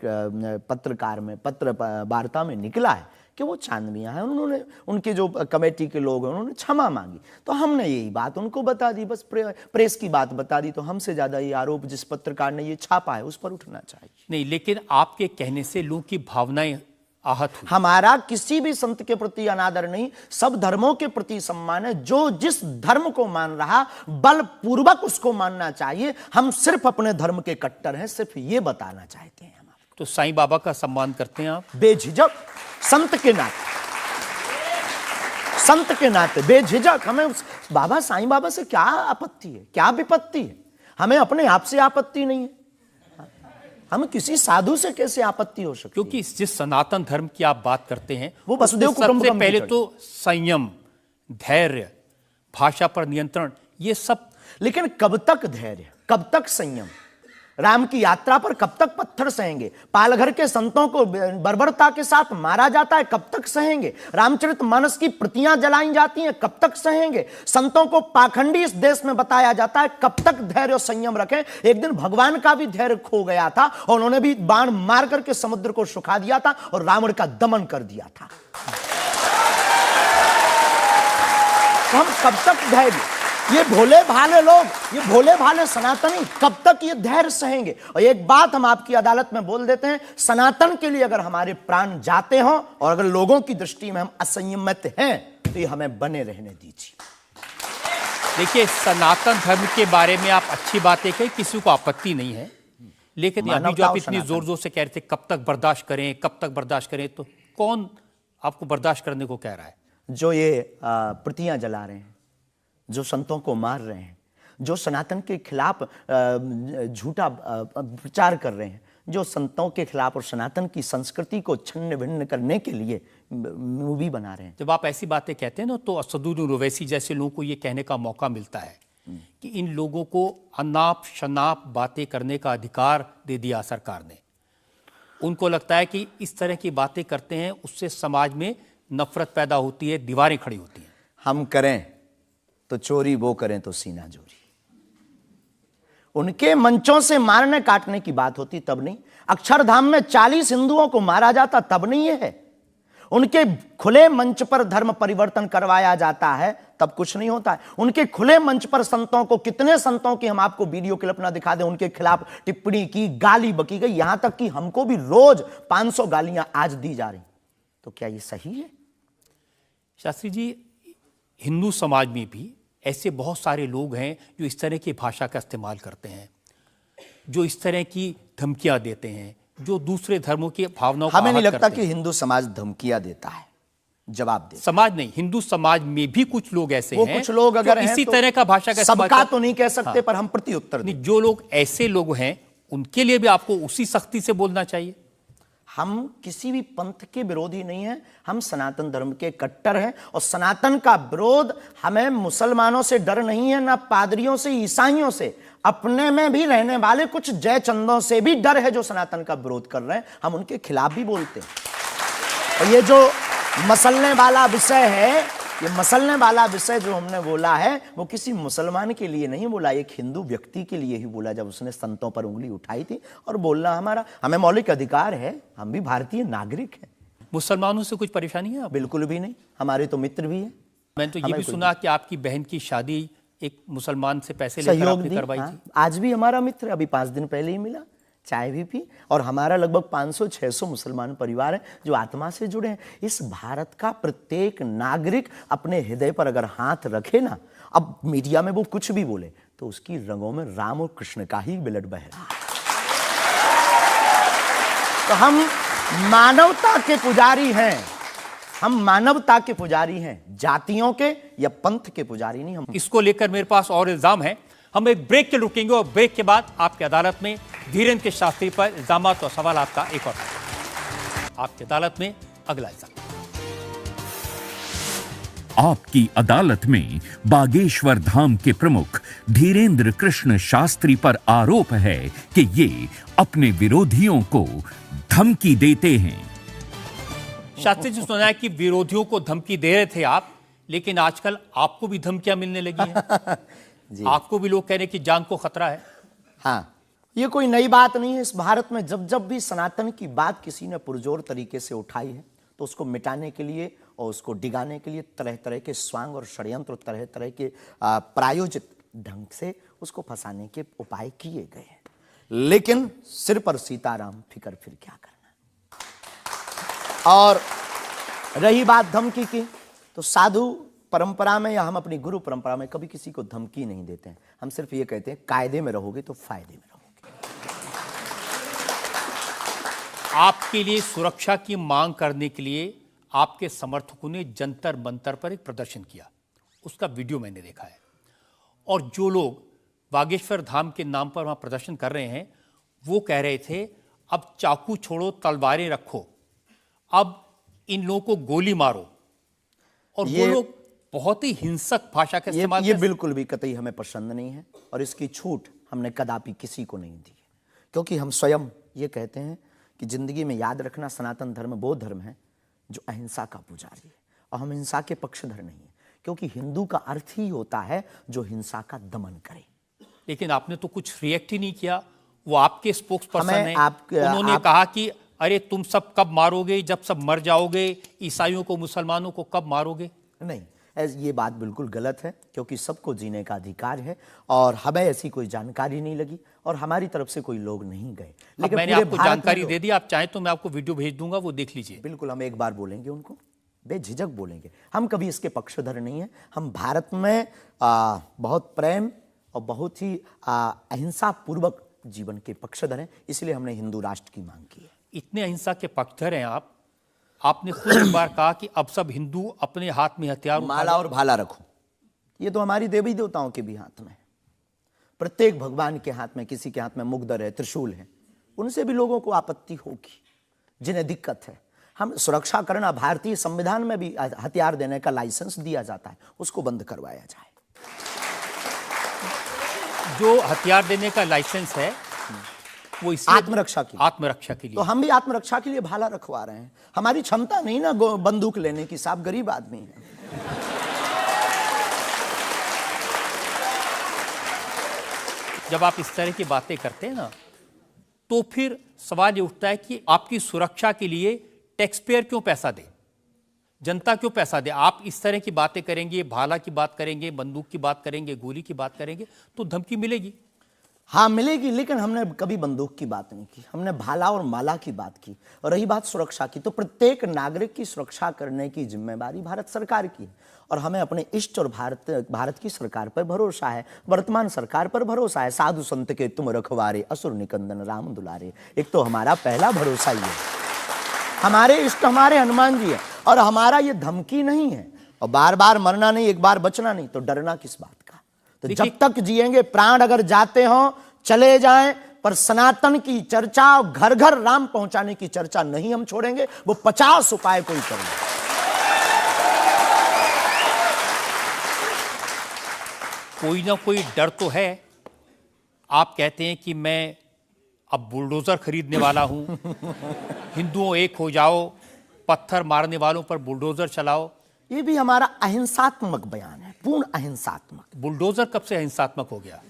पत्रकार में पत्र वार्ता में निकला है कि वो चांद मियां हैं। उन्होंने, उनके जो कमेटी के लोग हैं, उन्होंने क्षमा मांगी। तो हमने यही बात उनको बता दी, बस प्रेस की बात बता दी। तो हमसे ज्यादा ये आरोप जिस पत्रकार ने ये छापा है उस पर उठना चाहिए। नहीं, लेकिन आपके कहने से लोगों की भावनाएं आहत हुई। हमारा किसी भी संत के प्रति अनादर नहीं, सब धर्मों के प्रति सम्मान है। जो जिस धर्म को मान रहा, बलपूर्वक उसको मानना चाहिए। हम सिर्फ अपने धर्म के कट्टर हैं, सिर्फ ये बताना चाहते हैं। तो साईं बाबा का सम्मान करते हैं आप? बेझिझक, संत के नाते, संत के नाते बेझिझक। हमें बाबा साईं बाबा से क्या आपत्ति है, क्या विपत्ति है? हमें अपने आप से आपत्ति नहीं है। हम किसी साधु से कैसे आपत्ति हो सकती? क्योंकि जिस सनातन धर्म की आप बात करते हैं, वो वसुदेव कुटुंबकम सबसे पहले तो संयम, धैर्य, भाषा पर नियंत्रण, ये सब। लेकिन कब तक धैर्य, कब तक संयम? राम की यात्रा पर कब तक पत्थर सहेंगे? पालघर के संतों को बर्बरता के साथ मारा जाता है, कब तक सहेंगे? रामचरितमानस की प्रतियां जलाई जाती हैं, कब तक सहेंगे? संतों को पाखंडी इस देश में बताया जाता है, कब तक धैर्य और संयम रखें? एक दिन भगवान का भी धैर्य खो गया था और उन्होंने भी बाण मार करके समुद्र को सुखा दिया था और रावण का दमन कर दिया था। तो हम कब तक धैर्य, ये भोले भाले लोग, ये भोले भाले सनातनी कब तक ये धैर्य सहेंगे? और एक बात हम आपकी अदालत में बोल देते हैं, सनातन के लिए अगर हमारे प्राण जाते हों और अगर लोगों की दृष्टि में हम असंयमित हैं, तो ये हमें बने रहने दीजिए। देखिए, सनातन धर्म के बारे में आप अच्छी बातें कही, किसी को आपत्ति नहीं है। लेकिन अभी जो आप इतनी जोर जोर से कह रहे थे कब तक बर्दाश्त करें, कब तक बर्दाश्त करें, तो कौन आपको बर्दाश्त करने को कह रहा है? जो ये प्रतियां जला रहे हैं, जो संतों को मार रहे हैं, जो सनातन के खिलाफ झूठा प्रचार कर रहे हैं, जो संतों के खिलाफ और सनातन की संस्कृति को छिन्न भिन्न करने के लिए मूवी बना रहे हैं। जब आप ऐसी बातें कहते हैं ना, तो असदुद्दीन ओवैसी जैसे लोगों को ये कहने का मौका मिलता है कि इन लोगों को अनाप शनाप बातें करने का अधिकार दे दिया सरकार ने। उनको लगता है कि इस तरह की बातें करते हैं उससे समाज में नफरत पैदा होती है, दीवारें खड़ी होती हैं। हम करें तो चोरी, वो करें तो सीना जोरी। उनके मंचों से मारने काटने की बात होती तब नहीं, अक्षरधाम में 40 हिंदुओं को मारा जाता तब नहीं है, उनके खुले मंच पर धर्म परिवर्तन करवाया जाता है तब कुछ नहीं होता है। उनके खुले मंच पर संतों को, कितने संतों की हम आपको वीडियो क्लिप ना दिखा दें, उनके खिलाफ टिप्पणी की, गाली बकी गई, यहां तक कि हमको भी रोज 500 गालियां आज दी जा रही। तो क्या ये सही है? शास्त्री जी, हिंदू समाज में भी ऐसे बहुत सारे लोग हैं जो इस तरह की भाषा का इस्तेमाल करते हैं, जो इस तरह की धमकियां देते हैं, जो दूसरे धर्मों की भावनाओं को हमें नहीं आहत लगता करते कि हैं। हिंदू समाज धमकियां देता है, जवाब दे। समाज नहीं, हिंदू समाज में भी कुछ लोग ऐसे वो हैं, कुछ लोग अगर हैं इसी तो तरह का भाषा का इस्तेमाल सबका तो नहीं कह सकते, पर हम प्रति उत्तर दें। नहीं, जो लोग ऐसे लोग हैं उनके लिए भी आपको उसी सख्ती से बोलना चाहिए। हम किसी भी पंथ के विरोधी नहीं हैं, हम सनातन धर्म के कट्टर हैं और सनातन का विरोध, हमें मुसलमानों से डर नहीं है, ना पादरियों से, ईसाइयों से, अपने में भी रहने वाले कुछ जयचंदों से भी डर है जो सनातन का विरोध कर रहे हैं। हम उनके खिलाफ भी बोलते हैं। और ये जो मसलने वाला विषय है, ये मसलने वाला विषय जो हमने बोला है, वो किसी मुसलमान के लिए नहीं बोला, एक हिंदू व्यक्ति के लिए ही बोला, जब उसने संतों पर उंगली उठाई थी। और बोलना हमें मौलिक अधिकार है, हम भी भारतीय नागरिक हैं। मुसलमानों से कुछ परेशानी है? बिल्कुल भी नहीं, हमारे तो मित्र भी हैं। मैंने तो ये भी सुना कि आपकी बहन की शादी एक मुसलमान से पैसे लेकर सहयोग आपने दी, करवाई हाँ। थी। आज भी हमारा मित्र, अभी 5 दिन पहले ही मिला, चाय भी पी। और हमारा लगभग 500-600 मुसलमान परिवार हैं जो आत्मा से जुड़े हैं। इस भारत का प्रत्येक नागरिक अपने हृदय पर अगर हाथ रखे ना, अब मीडिया में वो कुछ भी बोले, तो उसकी रंगों में राम और कृष्ण का ही ब्लड बह रहा है। तो हम मानवता के पुजारी हैं, हम मानवता के पुजारी हैं, जातियों के या पंथ के पुजारी नहीं। हम इसको लेकर मेरे पास और इल्जाम है। हम एक ब्रेक के रुकेंगे और ब्रेक के बाद आपकी अदालत में धीरेन्द्र शास्त्री पर इल्जामात और सवालात का एक और आपकी अदालत में अगला इल्जाम। आपकी अदालत में बागेश्वर धाम के प्रमुख धीरेंद्र कृष्ण शास्त्री पर आरोप है कि ये अपने विरोधियों को धमकी देते हैं। शास्त्री जी, सुना है कि विरोधियों को धमकी दे रहे थे आप, लेकिन आजकल आपको भी धमकियां मिलने लगी हैं। आपको भी लोग कह रहे हैं कि जान को खतरा है। हाँ, ये कोई नई बात नहीं है। इस भारत में जब जब भी सनातन की बात किसी ने पुरजोर तरीके से उठाई है तो उसको मिटाने के लिए और उसको डिगाने के लिए तरह तरह के स्वांग और षड्यंत्र, तरह तरह के प्रायोजित ढंग से उसको फंसाने के उपाय किए गए हैं। लेकिन सिर पर सीताराम, फिकर फिर क्या करना। और रही बात धमकी की, तो साधु परंपरा में या हम अपनी गुरु परंपरा में कभी किसी को धमकी नहीं देते हैं। हम सिर्फ ये कहते हैं कायदे में रहोगे तो फायदे में रहोगे। आपके लिए सुरक्षा की मांग करने के लिए आपके समर्थकों ने जंतर मंतर पर एक प्रदर्शन किया, उसका वीडियो मैंने देखा है। और जो लोग बागेश्वर धाम के नाम पर वहां प्रदर्शन कर रहे हैं, वो कह रहे थे अब चाकू छोड़ो, तलवारें रखो, अब इन लोगों को गोली मारो। और वो लोग बहुत ही हिंसक भाषा का इस्तेमाल ये बिल्कुल भी कतई हमें पसंद नहीं है और इसकी छूट हमने कदापि किसी को नहीं दी है, क्योंकि हम स्वयं ये कहते हैं कि जिंदगी में याद रखना, सनातन धर्म वो धर्म है जो अहिंसा का पुजारी है और हम हिंसा के पक्षधर नहीं है, क्योंकि हिंदू का अर्थ ही होता है जो हिंसा का दमन करे। लेकिन आपने तो कुछ रिएक्ट ही नहीं किया। वो आपके स्पोक्स पर्सन हैं, उन्होंने कहा कि अरे तुम सब कब मारोगे, जब सब मर जाओगे, ईसाइयों को, मुसलमानों को कब मारोगे। नहीं, ये बात बिल्कुल गलत है, क्योंकि सबको जीने का अधिकार है और हमें ऐसी कोई जानकारी नहीं लगी और हमारी तरफ से कोई लोग नहीं गए। लेकिन मैंने आपको जानकारी दे दी, आप चाहें तो मैं आपको वीडियो भेज दूंगा, वो देख लीजिए। बिल्कुल, हम एक बार बोलेंगे उनको, बेझिझक बोलेंगे। हम कभी इसके पक्षधर नहीं है। हम भारत में बहुत प्रेम और बहुत ही अहिंसा पूर्वक जीवन के पक्षधर हैं, इसलिए हमने हिंदू राष्ट्र की मांग की है। इतने अहिंसा के पक्षधर हैं आप, आपने खुद एक बार कहा कि अब सब हिंदू अपने हाथ में हथियार, माला और भाला रखो। ये तो हमारी देवी देवताओं के भी हाथ में है। प्रत्येक भगवान के हाथ में, किसी के हाथ में मुगदर है, त्रिशूल है, उनसे भी लोगों को आपत्ति होगी, जिन्हें दिक्कत है। हम सुरक्षा करना, भारतीय संविधान में भी हथियार देने का लाइसेंस दिया जाता है, उसको बंद करवाया जाए। जो हथियार देने का लाइसेंस है वो इसलिए आत्मरक्षा के लिए। तो हम भी आत्मरक्षा के लिए भाला रखवा रहे हैं। हमारी क्षमता नहीं ना बंदूक लेने की, साहब गरीब आदमी है। जब आप इस तरह की बातें करते हैं ना, तो फिर सवाल ये उठता है कि आपकी सुरक्षा के लिए टैक्स पेयर क्यों पैसा दे, जनता क्यों पैसा दे। आप इस तरह की बातें करेंगे, भाला की बात करेंगे, बंदूक की बात करेंगे, गोली की बात करेंगे, तो धमकी मिलेगी। हाँ मिलेगी, लेकिन हमने कभी बंदूक की बात नहीं की, हमने भाला और माला की बात की। और रही बात सुरक्षा की, तो प्रत्येक नागरिक की सुरक्षा करने की जिम्मेदारी भारत सरकार की है और हमें अपने इष्ट और भारत की सरकार पर भरोसा है, वर्तमान सरकार पर भरोसा है। साधु संत के तुम रखवारे, असुर निकंदन राम दुलारे, एक तो हमारा पहला भरोसा ही है। हमारे इष्ट हमारे हनुमान जी है और हमारा ये धमकी नहीं है। और बार बार मरना नहीं, एक बार बचना नहीं, तो डरना किस बात का। तो जब तक जिएंगे, प्राण अगर जाते हो चले जाएं, पर सनातन की चर्चा, घर घर राम पहुंचाने की चर्चा नहीं हम छोड़ेंगे। वो 50 उपाय कोई करें। कोई ना कोई डर तो है। आप कहते हैं कि मैं अब बुलडोजर खरीदने वाला हूं, हिंदुओं एक हो जाओ, पत्थर मारने वालों पर बुलडोजर चलाओ। ये भी हमारा अहिंसात्मक बयान है, पूर्ण अहिंसात्मक। बुलडोजर कब से अहिंसात्मक हो गया?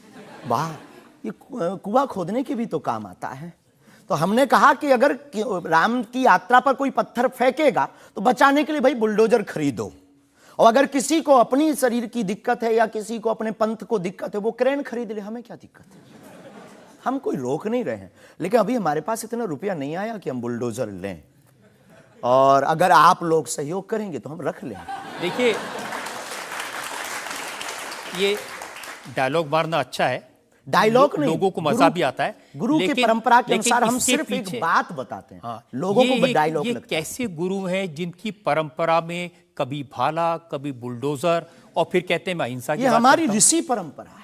वाह, ये कुआं खोदने के भी तो काम आता है। तो हमने कहा कि अगर राम की यात्रा पर कोई पत्थर फेंकेगा तो बचाने के लिए भाई बुलडोजर खरीदो, और अगर किसी को अपनी शरीर की दिक्कत है या किसी को अपने पंथ को दिक्कत है, वो क्रेन खरीद ले, हमें क्या दिक्कत है। हम कोई रोक नहीं रहे हैं, लेकिन अभी हमारे पास इतना रुपया नहीं आया कि हम बुलडोजर लें, और अगर आप लोग सहयोग करेंगे तो हम रख लें। देखिए, ये डायलॉग मारना अच्छा है, डायलॉग नहीं, लोगों को मजा भी आता है। गुरु की परंपरा के अनुसार हम सिर्फ एक बात बताते हैं। हाँ, लोगों को डायलॉग लगता है। कैसे गुरु हैं जिनकी परंपरा में कभी भाला, कभी बुलडोजर, और फिर कहते हैं मैं अहिंसा की बात करता हूं। हमारी ऋषि परंपरा है।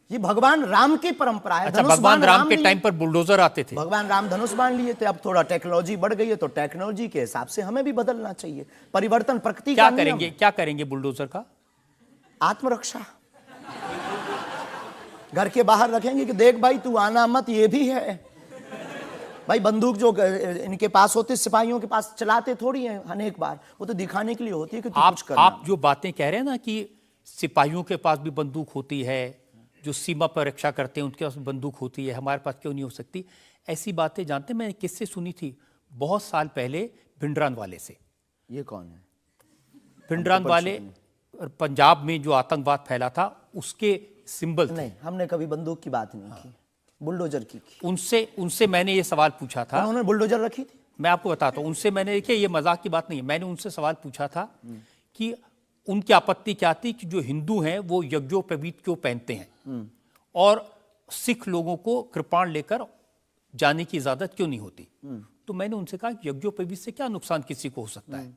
ये भगवान राम की परंपरा है। अच्छा, धनुष भगवान बाण राम के लिए। टाइम पर बुलडोजर आते थे। भगवान राम धनुष बाण लिए थे। अब थोड़ा टेक्नोलॉजी बढ़ गई है तो टेक्नोलॉजी के हिसाब से हमें भी बदलना चाहिए। परिवर्तन प्रकृति का नियम है। क्या करेंगे बुलडोजर का? आत्मरक्षा। घर के बाहर रखेंगे कि देख भाई तू आना मत, ये भी है भाई। बंदूक जो इनके पास होती सिपाहियों के पास चलाते थोड़ी है अनेक बार, वो तो दिखाने के लिए होती है कि तू कुछ करना। आप जो बातें कह रहे हैं ना कि सिपाहियों के पास भी बंदूक होती है, जो सीमा पर रक्षा करते हैं उनके पास बंदूक होती है, हमारे पास क्यों नहीं हो सकती? ऐसी बातें जानते हैं, मैंने किससे सुनी थी बहुत साल पहले, भिंडरान वाले से। ये कौन है? भिंडरान वाले पंजाब में जो आतंकवाद फैला था उसके सिंबल थे। नहीं, हमने कभी बंदूक की बात नहीं की, बुलडोजर की। उनसे मैंने ये सवाल पूछा था। उन्होंने बुलडोजर रखी थी। मैं आपको बताता हूँ, उनसे मैंने, देखिए ये मजाक की बात नहीं है, मैंने उनसे सवाल पूछा था कि उनकी आपत्ति क्या थी कि जो हिंदू हैं वो यज्ञोपवीत क्यों पहनते हैं और सिख लोगों को कृपाण लेकर जाने की इजाजत क्यों नहीं होती। तो मैंने उनसे कहा कि यज्ञोपवीत से क्या नुकसान किसी को हो सकता है?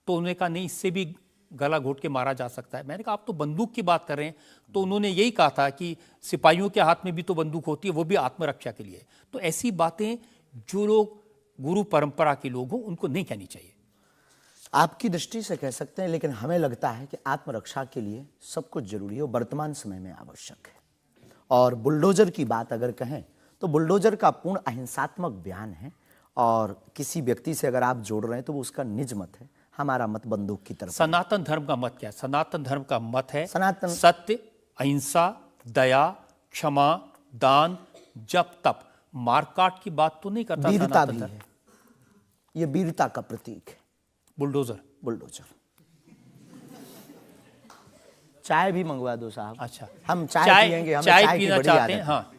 तो उन्होंने कहा नहीं, इससे भी गला घोट के मारा जा सकता है। मैंने कहा आप तो बंदूक की बात कर रहे हैं। तो उन्होंने यही कहा था कि सिपाहियों के हाथ में भी तो बंदूक होती है, वो भी आत्मरक्षा के लिए। तो ऐसी बातें जो लोग गुरु परंपरा के लोग हों उनको नहीं कहनी चाहिए। आपकी दृष्टि से कह सकते हैं, लेकिन हमें लगता है कि आत्मरक्षा के लिए सब कुछ जरूरी है और वर्तमान समय में आवश्यक है। और बुलडोजर की बात अगर कहें तो बुलडोजर का पूर्ण अहिंसात्मक बयान है और किसी व्यक्ति से अगर आप जोड़ रहे हैं तो वो उसका निज मत है। हमारा मत बंदूक की तरफ। सनातन धर्म का मत क्या है? सनातन धर्म का मत है सत्य, अहिंसा, दया, क्षमा, दान, जप तप। मारकाट की बात तो नहीं करता। वीरता भी है, ये वीरता का प्रतीक है। बुलडोजर। चाय भी मंगवा दो साहब। अच्छा, हम चाय पियेंगे, हमें चाय पीना चाहते हैं। हाँ,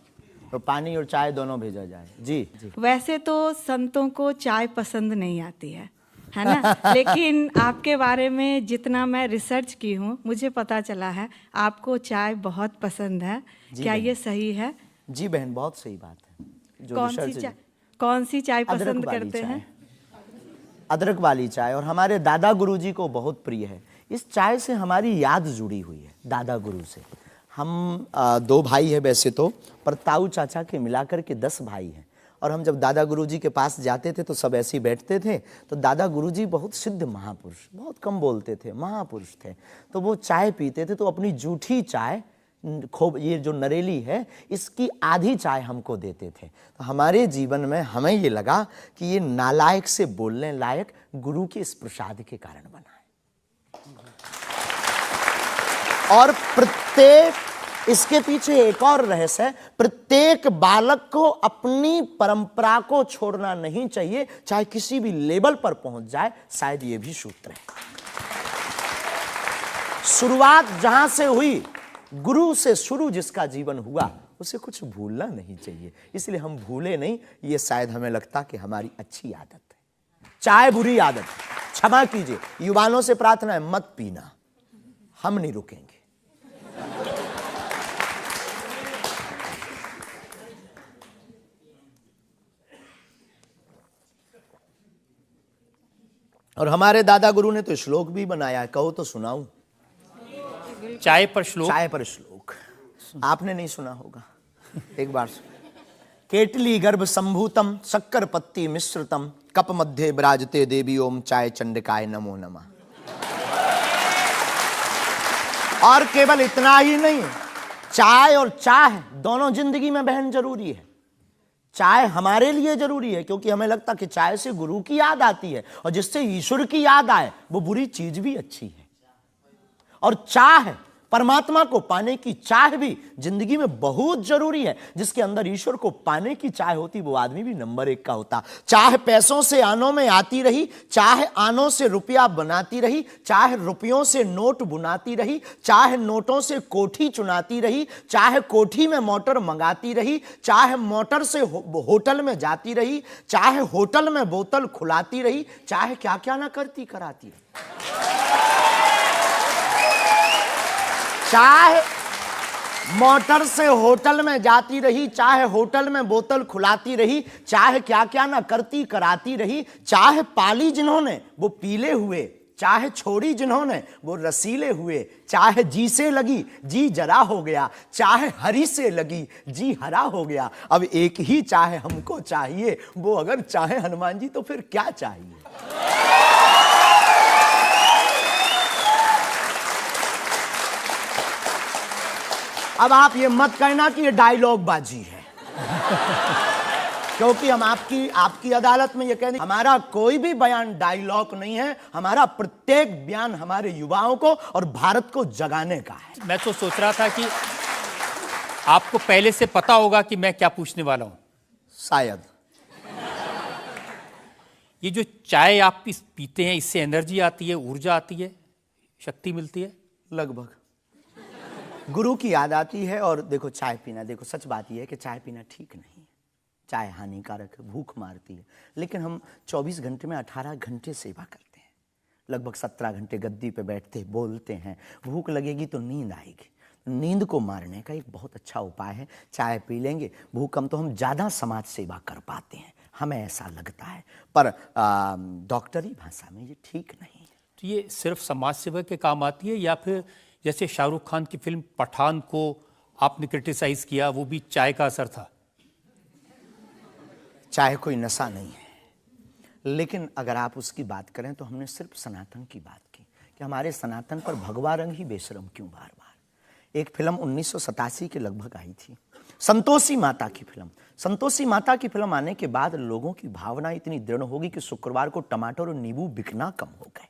तो पानी और चाय दोनों भेजा जाए। जी। वैसे तो संतों को चाय पसंद नहीं आती है ना? लेकिन आपके बारे में जितना मैं रिसर्च की हूँ मुझे पता चला है आपको चाय बहुत पसंद है। क्या ये सही है? जी बहन, बहुत सही बात है। कौन सी चाय पसंद करते हैं? अदरक वाली चाय, और हमारे दादा गुरुजी को बहुत प्रिय है। इस चाय से हमारी याद जुड़ी हुई है दादा गुरु से। हम 2 भाई हैं वैसे तो, पर ताऊ चाचा के मिलाकर के 10 भाई हैं। और हम जब दादा गुरुजी के पास जाते थे तो सब ऐसे ही बैठते थे। तो दादा गुरुजी बहुत सिद्ध महापुरुष, बहुत कम बोलते थे, महापुरुष थे। तो वो चाय पीते थे तो अपनी जूठी चाय, ये जो नरेली है इसकी आधी चाय हमको देते थे। तो हमारे जीवन में हमें ये लगा कि ये नालायक से बोलने लायक गुरु के इस प्रसाद के कारण बना है। और प्रत्येक, इसके पीछे एक और रहस्य है, प्रत्येक बालक को अपनी परंपरा को छोड़ना नहीं चाहिए, चाहे किसी भी लेवल पर पहुंच जाए। शायद ये भी सूत्र है। शुरुआत जहां से हुई, गुरु से शुरू जिसका जीवन हुआ, उसे कुछ भूलना नहीं चाहिए। इसलिए हम भूले नहीं, ये शायद हमें लगता कि हमारी अच्छी आदत है। चाय बुरी आदत, क्षमा कीजिए। युवाओं से प्रार्थना है, मत पीना, हम नहीं रुकेंगे। और हमारे दादा गुरु ने तो श्लोक भी बनाया है, कहो तो सुनाऊं? चाय पर श्लोक। चाय पर श्लोक आपने नहीं सुना होगा, एक बार सुन। केटली गर्भ संभूतम शक्कर पत्ती मिश्रितम कप मध्य विराजते देवी ओम चाय चंडिकाय नमो नमः। और केवल इतना ही नहीं, चाय और चाह दोनों जिंदगी में बहन जरूरी है। चाय हमारे लिए जरूरी है क्योंकि हमें लगता कि चाय से गुरु की याद आती है, और जिससे ईश्वर की याद आए वो बुरी चीज भी अच्छी है। और चाह, परमात्मा को पाने की चाह भी जिंदगी में बहुत जरूरी है। जिसके अंदर ईश्वर को पाने की चाह होती, वो आदमी भी नंबर 1 का होता। चाह पैसों से आनों में आती रही, चाह आनों से रुपया बनाती रही, चाह रुपयों से नोट बुनाती रही, चाह नोटों से कोठी चुनाती रही, चाह कोठी में मोटर मंगाती रही, चाह मोटर से होटल में जाती रही, चाहे होटल में बोतल खुलाती रही, चाहे क्या क्या ना करती कराती रही। चाहे मोटर से होटल में जाती रही, चाहे होटल में बोतल खुलाती रही, चाहे क्या क्या ना करती कराती रही, चाहे पाली जिन्होंने वो पीले हुए चाहे छोड़ी जिन्होंने वो रसीले हुए, चाहे जी से लगी जी जरा हो गया, चाहे हरी से लगी जी हरा हो गया। अब एक ही चाहे हमको चाहिए, वो अगर चाहे हनुमान जी तो फिर क्या चाहिए। अब आप ये मत कहना कि ये डायलॉग बाजी है क्योंकि हम आपकी अदालत में ये कहने, हमारा कोई भी बयान डायलॉग नहीं है, हमारा प्रत्येक बयान हमारे युवाओं को और भारत को जगाने का है। मैं तो सोच रहा था कि आपको पहले से पता होगा कि मैं क्या पूछने वाला हूं। शायद ये जो चाय आप पीते हैं, इससे एनर्जी आती है, ऊर्जा आती है, शक्ति मिलती है? लगभग गुरु की याद आती है। और देखो चाय पीना, देखो सच बात यह है कि चाय पीना ठीक नहीं है, चाय हानिकारक है, भूख मारती है। लेकिन हम 24 घंटे में 18 घंटे सेवा करते हैं, लगभग 17 घंटे गद्दी पे बैठते बोलते हैं। भूख लगेगी तो नींद आएगी, नींद को मारने का एक बहुत अच्छा उपाय है चाय पी लेंगे। भूख कम तो हम ज़्यादा समाज सेवा कर पाते हैं, हमें ऐसा लगता है, पर डॉक्टरी भाषा में ये ठीक नहीं है। तो ये सिर्फ समाज सेवा के काम आती है, या फिर जैसे शाहरुख खान की फिल्म पठान को आपने क्रिटिसाइज किया, वो भी चाय का असर था? चाय कोई नशा नहीं है, लेकिन अगर आप उसकी बात करें तो हमने सिर्फ सनातन की बात की कि हमारे सनातन पर भगवा रंग ही बेशरम क्यों बार बार। एक फिल्म 1987 के लगभग आई थी, संतोषी माता की फिल्म। संतोषी माता की फिल्म आने के बाद लोगों की भावना इतनी दृढ़ होगी कि शुक्रवार को टमाटर और नींबू बिकना कम हो गए।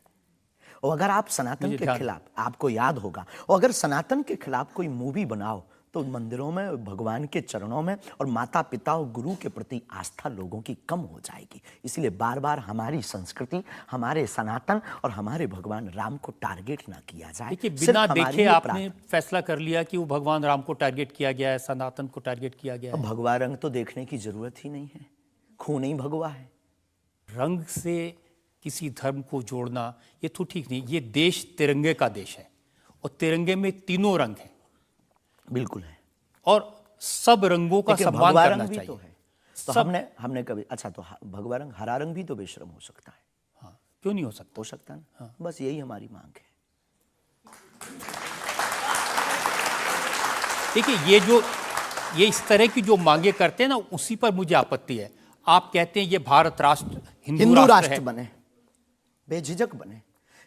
और अगर आप सनातन के खिलाफ, आपको याद होगा, और अगर सनातन के खिलाफ कोई मूवी बनाओ तो मंदिरों में, भगवान के चरणों में और माता पिता और गुरु के प्रति आस्था लोगों की कम हो जाएगी। इसलिए बार बार हमारी संस्कृति, हमारे सनातन और हमारे भगवान राम को टारगेट ना किया जाए। देखिए, बिना देखे आपने फैसला कर लिया कि वो भगवान राम को टारगेट किया गया है, सनातन को टारगेट किया गया है। भगवा रंग तो देखने की जरूरत ही नहीं है, खून ही भगवा है। रंग से किसी धर्म को जोड़ना ये तो ठीक नहीं। ये देश तिरंगे का देश है और तिरंगे में तीनों रंग हैं। बिल्कुल है, और सब रंगों का सम्मान करना चाहिए। तो है, तो हमने कभी, अच्छा तो भगवा रंग, हरा रंग भी तो बेशरम हो सकता है। हाँ, क्यों नहीं हो सकता? हो सकता है ना। हाँ। बस यही हमारी मांग है। देखिए, ये इस तरह की जो मांगे करते हैं ना, उसी पर मुझे आपत्ति है। आप कहते हैं ये भारत राष्ट्र हिंदू राष्ट्र बने, बेझिझक बने,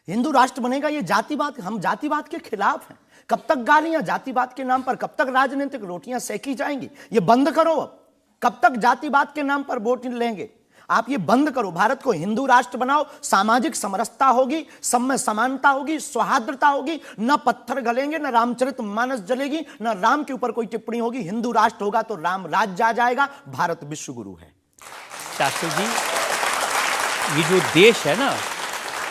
हिंदू राष्ट्र बनेगा। ये जातिवाद, हम जातिवाद के खिलाफ हैं। कब तक गालियां जातिवाद के नाम पर, कब तक राजनीतिक रोटियां सेकी जाएंगी? ये बंद करो अब। कब तक जातिवाद के नाम पर वोट लेंगे? आप ये बंद करो, भारत को हिंदू राष्ट्र बनाओ। सामाजिक समरसता होगी, सब में समानता होगी, सौहार्दता होगी, न पत्थर गलेंगे, न रामचरितमानस जलेगी, न राम के ऊपर कोई टिप्पणी होगी। हिंदू राष्ट्र होगा तो राम राज्य आ जाएगा। भारत विश्व गुरु है। शास्त्री जी, ये जो देश है ना,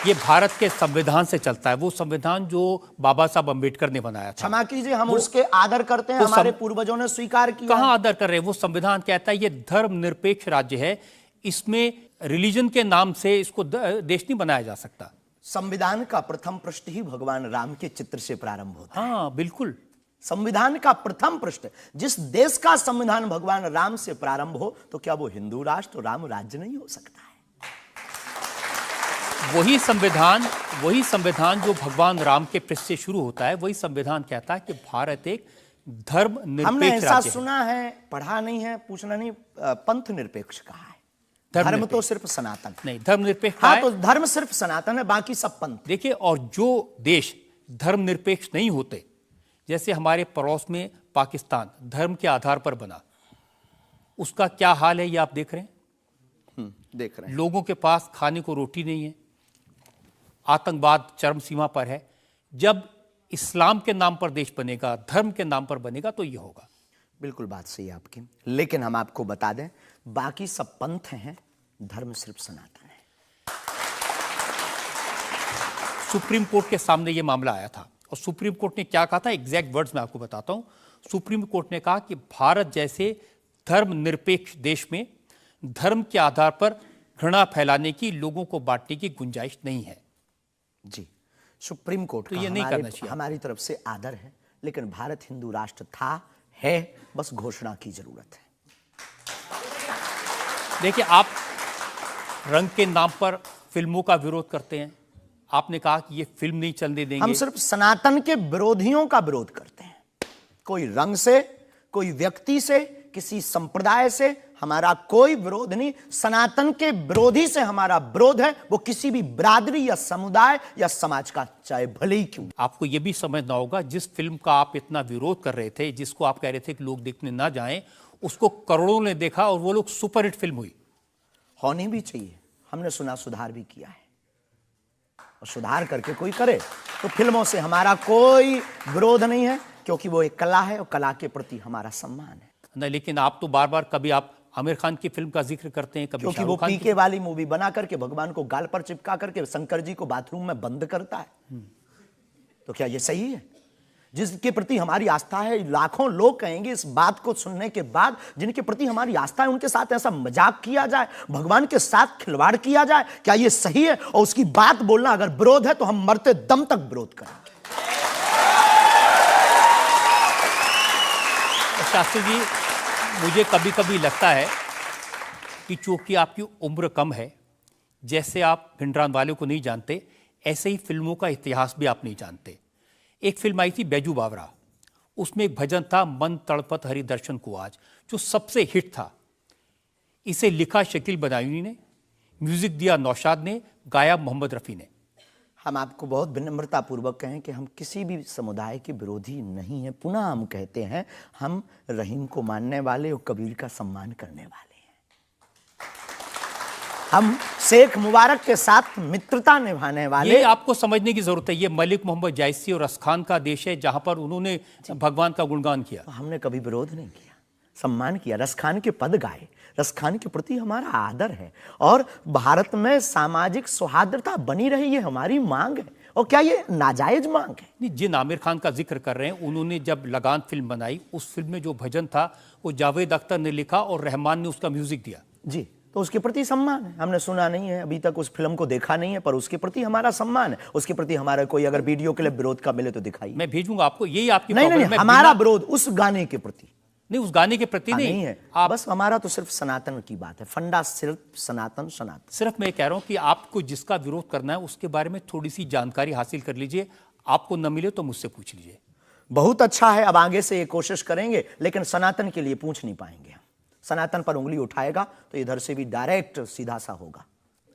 ये भारत के संविधान से चलता है। वो संविधान जो बाबा साहब अंबेडकर ने बनाया था। क्षमा कीजिए, हम उसके आदर करते हैं, हमारे पूर्वजों ने स्वीकार किया। कहां आदर कर रहे हैं? वो संविधान कहता है ये धर्मनिरपेक्ष राज्य है, इसमें रिलीजन के नाम से इसको देश नहीं बनाया जा सकता। संविधान का प्रथम पृष्ठ ही भगवान राम के चित्र से प्रारंभ होता है। हाँ, बिल्कुल। संविधान का प्रथम पृष्ठ, जिस देश का संविधान भगवान राम से प्रारंभ हो, तो क्या वो हिंदू राष्ट्र, राम राज्य नहीं हो सकता है? वही संविधान जो भगवान राम के पृष्ठ से शुरू होता है, वही संविधान कहता है कि भारत एक धर्मनिरपेक्ष हमने राज्य ऐसा है। सुना है, पढ़ा नहीं है, पूछना नहीं, पंथ निरपेक्ष कहा है। धर्म तो सिर्फ सनातन नहीं, धर्मनिरपेक्ष। हाँ, तो धर्म सिर्फ सनातन है, बाकी सब पंथ। देखिए, और जो देश धर्मनिरपेक्ष नहीं होते, जैसे हमारे पड़ोस में पाकिस्तान धर्म के आधार पर बना, उसका क्या हाल है ये आप देख रहे हैं। देख रहे हैं, लोगों के पास खाने को रोटी नहीं है, आतंकवाद चरम सीमा पर है। जब इस्लाम के नाम पर देश बनेगा, धर्म के नाम पर बनेगा, तो ये होगा। बिल्कुल बात सही है आपकी, लेकिन हम आपको बता दें, बाकी सब पंथ हैं, धर्म सिर्फ सनातन है। सुप्रीम कोर्ट के सामने ये मामला आया था, और सुप्रीम कोर्ट ने क्या कहा था, एग्जैक्ट वर्ड्स मैं आपको बताता हूं। सुप्रीम कोर्ट ने कहा कि भारत जैसे धर्मनिरपेक्ष देश में धर्म के आधार पर घृणा फैलाने की, लोगों को बांटने की गुंजाइश नहीं है। जी, सुप्रीम कोर्ट तो का ये नहीं करना चाहिए। हमारी तरफ से आदर है, लेकिन भारत हिंदू राष्ट्र था, है, बस घोषणा की जरूरत है। देखिए, आप रंग के नाम पर फिल्मों का विरोध करते हैं, आपने कहा कि ये फिल्म नहीं चलने देंगे। हम सिर्फ सनातन के विरोधियों का विरोध करते हैं, कोई रंग से, कोई व्यक्ति से, किसी संप्रदाय से हमारा कोई विरोध नहीं। सनातन के विरोधी से हमारा विरोध है, वो किसी भी बिरादरी या समुदाय या समाज का, चाहे भले ही क्यों। आपको यह भी समझना होगा, जिस फिल्म का आप इतना विरोध कर रहे थे, जिसको आप कह रहे थे कि लोग देखने ना जाएं, उसको करोड़ों ने देखा और वो लोग सुपरहिट फिल्म हुई। होनी भी चाहिए। हमने सुना सुधार भी किया है, और सुधार करके कोई करे तो फिल्मों से हमारा कोई विरोध नहीं है, क्योंकि वो एक कला है और कला के प्रति हमारा सम्मान है। नहीं, लेकिन आप तो बार बार कभी आप आमिर खान की फिल्म का जिक्र करते हैं, कभी क्योंकि वो शाहरुख खान पीके वाली मूवी बना करके भगवान को गाल पर चिपका करके शंकर जी को बाथरूम में बंद करता है। तो क्या ये सही है? जिसके प्रति हमारी आस्था है, लाखों लोग कहेंगे इस बात को सुनने के बाद, जिनके प्रति हमारी आस्था है, उनके साथ ऐसा मजाक किया जाए, भगवान के साथ खिलवाड़ किया जाए, क्या ये सही है? और उसकी बात बोलना अगर विरोध है तो हम मरते दम तक विरोध करेंगे। शास्त्री जी, मुझे कभी कभी लगता है कि चूंकि आपकी उम्र कम है, जैसे आप भिंडरान वाले को नहीं जानते, ऐसे ही फिल्मों का इतिहास भी आप नहीं जानते। एक फिल्म आई थी बैजू बावरा, उसमें एक भजन था, मन तड़पत हरि दर्शन को आज, जो सबसे हिट था। इसे लिखा शकील बदायूनी ने, म्यूजिक दिया नौशाद ने, गाया मोहम्मद रफ़ी ने। हम आपको बहुत विनम्रता पूर्वक कहें कि हम किसी भी समुदाय के विरोधी नहीं हैं। पुनः हम कहते हैं, हम रहीम को मानने वाले और कबीर का सम्मान करने वाले हैं। हम शेख मुबारक के साथ मित्रता निभाने वाले। ये आपको समझने की जरूरत है, ये मलिक मोहम्मद जायसी और रसखान का देश है, जहां पर उन्होंने भगवान का गुणगान किया। हमने कभी विरोध नहीं किया, सम्मान किया, रसखान के पद गाए। रसखान के प्रति हमारा आदर है, और भारत में सामाजिक सौहार्दता बनी रही है हमारी मांग है। और क्या ये नाजायज मांग है? नहीं, जिन आमिर खान का जिक्र कर रहे हैं, उन्होंने जब लगान फिल्म बनाई, उस फिल्म में जो भजन था वो जावेद अख्तर ने लिखा और रहमान ने उसका म्यूजिक दिया। जी, तो उसके प्रति सम्मान है। हमने सुना नहीं है, अभी तक उस फिल्म को देखा नहीं है, पर उसके प्रति हमारा सम्मान है। उसके प्रति हमारा कोई अगर वीडियो के लिए विरोध का मिले तो दिखाइए। मैं भेजूंगा आपको, यही आपकी नहीं, प्रॉब्लम है। हमारा विरोध उस गाने के प्रति नहीं, उस गाने के प्रति नहीं है। आप बस हमारा तो सिर्फ सनातन की बात है, फंडा सिर्फ सनातन। सिर्फ मैं कह रहा हूं कि आपको जिसका विरोध करना है उसके बारे में थोड़ी सी जानकारी हासिल कर लीजिए। आपको न मिले तो मुझसे पूछ लीजिए। बहुत अच्छा है, अब आगे से ये कोशिश करेंगे, लेकिन सनातन के लिए पूछ नहीं पाएंगे हम। सनातन पर उंगली उठाएगा तो इधर से भी डायरेक्ट सीधा सा होगा।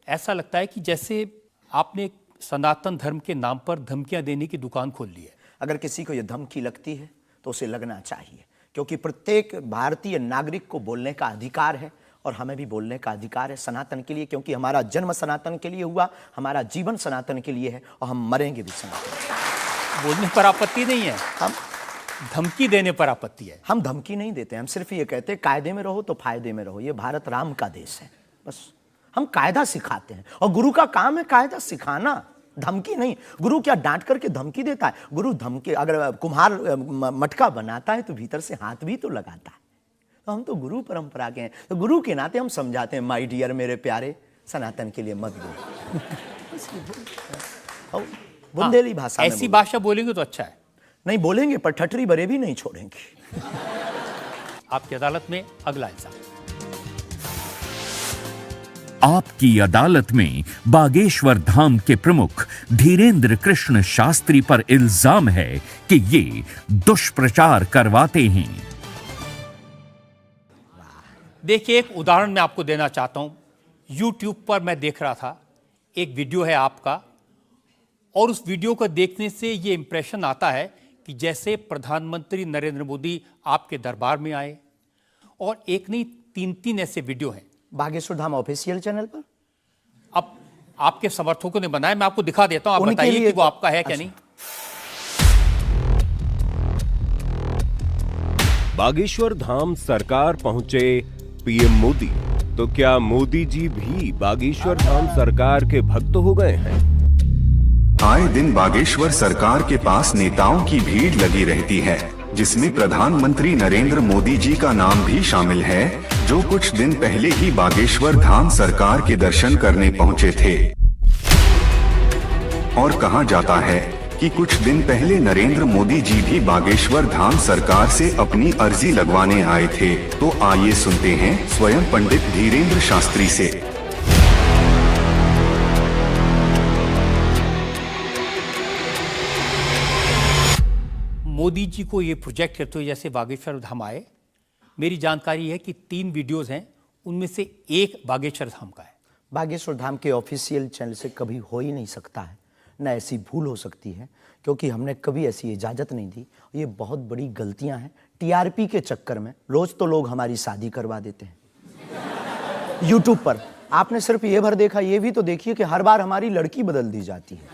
ऐसा लगता है कि जैसे आपने सनातन धर्म के नाम पर धमकियां देने की दुकान खोल ली है। अगर किसी को यह धमकी लगती है तो उसे लगना चाहिए, क्योंकि प्रत्येक भारतीय नागरिक को बोलने का अधिकार है, और हमें भी बोलने का अधिकार है सनातन के लिए, क्योंकि हमारा जन्म सनातन के लिए हुआ, हमारा जीवन सनातन के लिए है, और हम मरेंगे भी सनातन। बोलने पर आपत्ति नहीं है, हम धमकी देने पर आपत्ति है। हम धमकी नहीं देते, हम सिर्फ ये कहते हैं कायदे में रहो तो फायदे में रहो। ये भारत राम का देश है, बस हम कायदा सिखाते हैं, और गुरु का काम है कायदा सिखाना, धमकी नहीं। गुरु क्या डांट करके धमकी देता है? गुरु धमकी, अगर कुम्हार मटका बनाता है तो भीतर से हाथ भी तो लगाता है। तो हम तो गुरु परंपरा के हैं, तो गुरु के नाते हम समझाते हैं, माय डियर, मेरे प्यारे, सनातन के लिए मत बोलो। बुंदेली भाषा में ऐसी भाषा बोलेंगे तो अच्छा है। नहीं बोलेंगे, पर ठटरी बरे भी नहीं छोड़ेंगे। आपकी अदालत में अगला इल्जाम। आपकी अदालत में बागेश्वर धाम के प्रमुख धीरेंद्र कृष्ण शास्त्री पर इल्जाम है कि ये दुष्प्रचार करवाते हैं। देखिए, एक उदाहरण मैं आपको देना चाहता हूं। YouTube पर मैं देख रहा था, एक वीडियो है आपका, और उस वीडियो को देखने से ये इंप्रेशन आता है कि जैसे प्रधानमंत्री नरेंद्र मोदी आपके दरबार में आए, और एक नहीं 3 ऐसे वीडियो हैं बागेश्वर धाम ऑफिशियल चैनल पर। अब आपके समर्थकों ने बनाया, मैं आपको दिखा देता हूं, आप उनके बताइए लिए कि वो आपका है क्या अच्छा। नहीं। बागेश्वर धाम सरकार पहुंचे पीएम मोदी, तो क्या मोदी जी भी बागेश्वर धाम सरकार के भक्त हो गए हैं? आए दिन बागेश्वर सरकार के पास नेताओं की भीड़ लगी रहती है, जिसमें प्रधानमंत्री नरेंद्र मोदी जी का नाम भी शामिल है, जो कुछ दिन पहले ही बागेश्वर धाम सरकार के दर्शन करने पहुंचे थे। और कहा जाता है कि कुछ दिन पहले नरेंद्र मोदी जी भी बागेश्वर धाम सरकार से अपनी अर्जी लगवाने आए थे। तो आइए सुनते हैं स्वयं पंडित धीरेंद्र शास्त्री से। मोदी जी को ये प्रोजेक्ट करते हुए जैसे बागेश्वर धाम आए, मेरी जानकारी है कि 3 वीडियोस हैं, उनमें से एक बागेश्वर धाम का है। बागेश्वर धाम के ऑफिशियल चैनल से कभी हो ही नहीं सकता है, न ऐसी भूल हो सकती है, क्योंकि हमने कभी ऐसी इजाज़त नहीं दी। ये बहुत बड़ी गलतियां हैं। टीआरपी के चक्कर में रोज तो लोग हमारी शादी करवा देते हैं यूट्यूब पर। आपने सिर्फ ये भर देखा, ये भी तो देखिए कि हर बार हमारी लड़की बदल दी जाती है।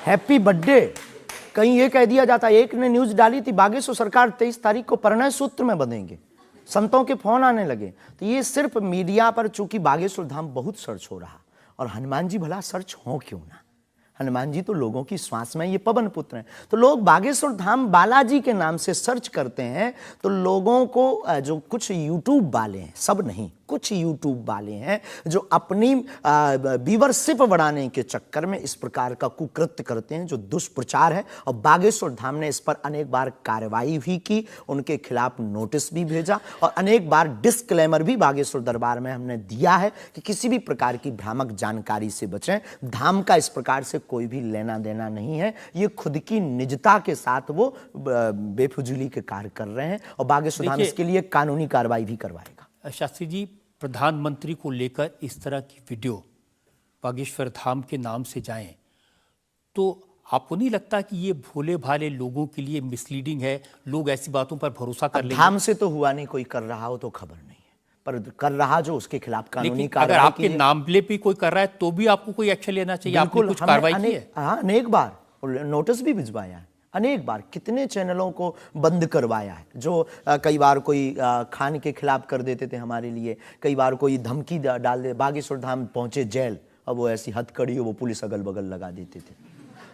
हैप्पी बर्थडे कहीं ये कह दिया जाता है। एक ने न्यूज डाली थी, बागेश्वर सरकार 23 तारीख को परिणय सूत्र में बंधेंगे। संतों के फोन आने लगे। तो ये सिर्फ मीडिया पर, चूंकि बागेश्वर धाम बहुत सर्च हो रहा, और हनुमान जी भला सर्च हो क्यों ना, हनुमान जी तो लोगों की श्वास में, ये पवन पुत्र हैं। तो लोग बागेश्वर धाम बालाजी के नाम से सर्च करते हैं, तो लोगों को जो कुछ यूट्यूब वाले हैं, सब नहीं, कुछ यूट्यूब वाले हैं जो अपनी व्यूअरशिप बढ़ाने के चक्कर में इस प्रकार का कुकृत्य करते हैं, जो दुष्प्रचार है। और बागेश्वर धाम ने इस पर अनेक बार कार्रवाई भी की, उनके खिलाफ नोटिस भी भेजा, और अनेक बार डिस्क्लेमर भी बागेश्वर दरबार में हमने दिया है कि किसी भी प्रकार की भ्रामक जानकारी से बचें। धाम का इस प्रकार से कोई भी लेना देना नहीं है। ये खुद की निजता के साथ वो बेफुजूली के कार्य कर रहे हैं, और बागेश्वर धाम इसके लिए कानूनी कार्रवाई भी करवाएगा। शास्त्री जी, प्रधानमंत्री को लेकर इस तरह की वीडियो बागेश्वर धाम के नाम से जाएं, तो आपको नहीं लगता कि ये भोले भाले लोगों के लिए मिसलीडिंग है? लोग ऐसी बातों पर भरोसा कर लेंगे। धाम से तो हुआ नहीं, कोई कर रहा हो तो खबर नहीं है, पर कर रहा जो उसके खिलाफ कानूनी कार्रवाई। अगर आपके नाम ले भी कोई कर रहा है तो भी आपको कोई एक्शन लेना चाहिए। आपने कुछ कार्रवाई की है? हाँ, अनेक बार नोटिस भी भिजवाया है, अनेक बार कितने चैनलों को बंद करवाया है। जो कई बार कोई खान के खिलाफ कर देते थे हमारे लिए, कई बार कोई धमकी डाल दे, बागेश्वर धाम पहुंचे जेल, अब वो ऐसी हथकड़ी हो, वो पुलिस अगल बगल लगा देते थे।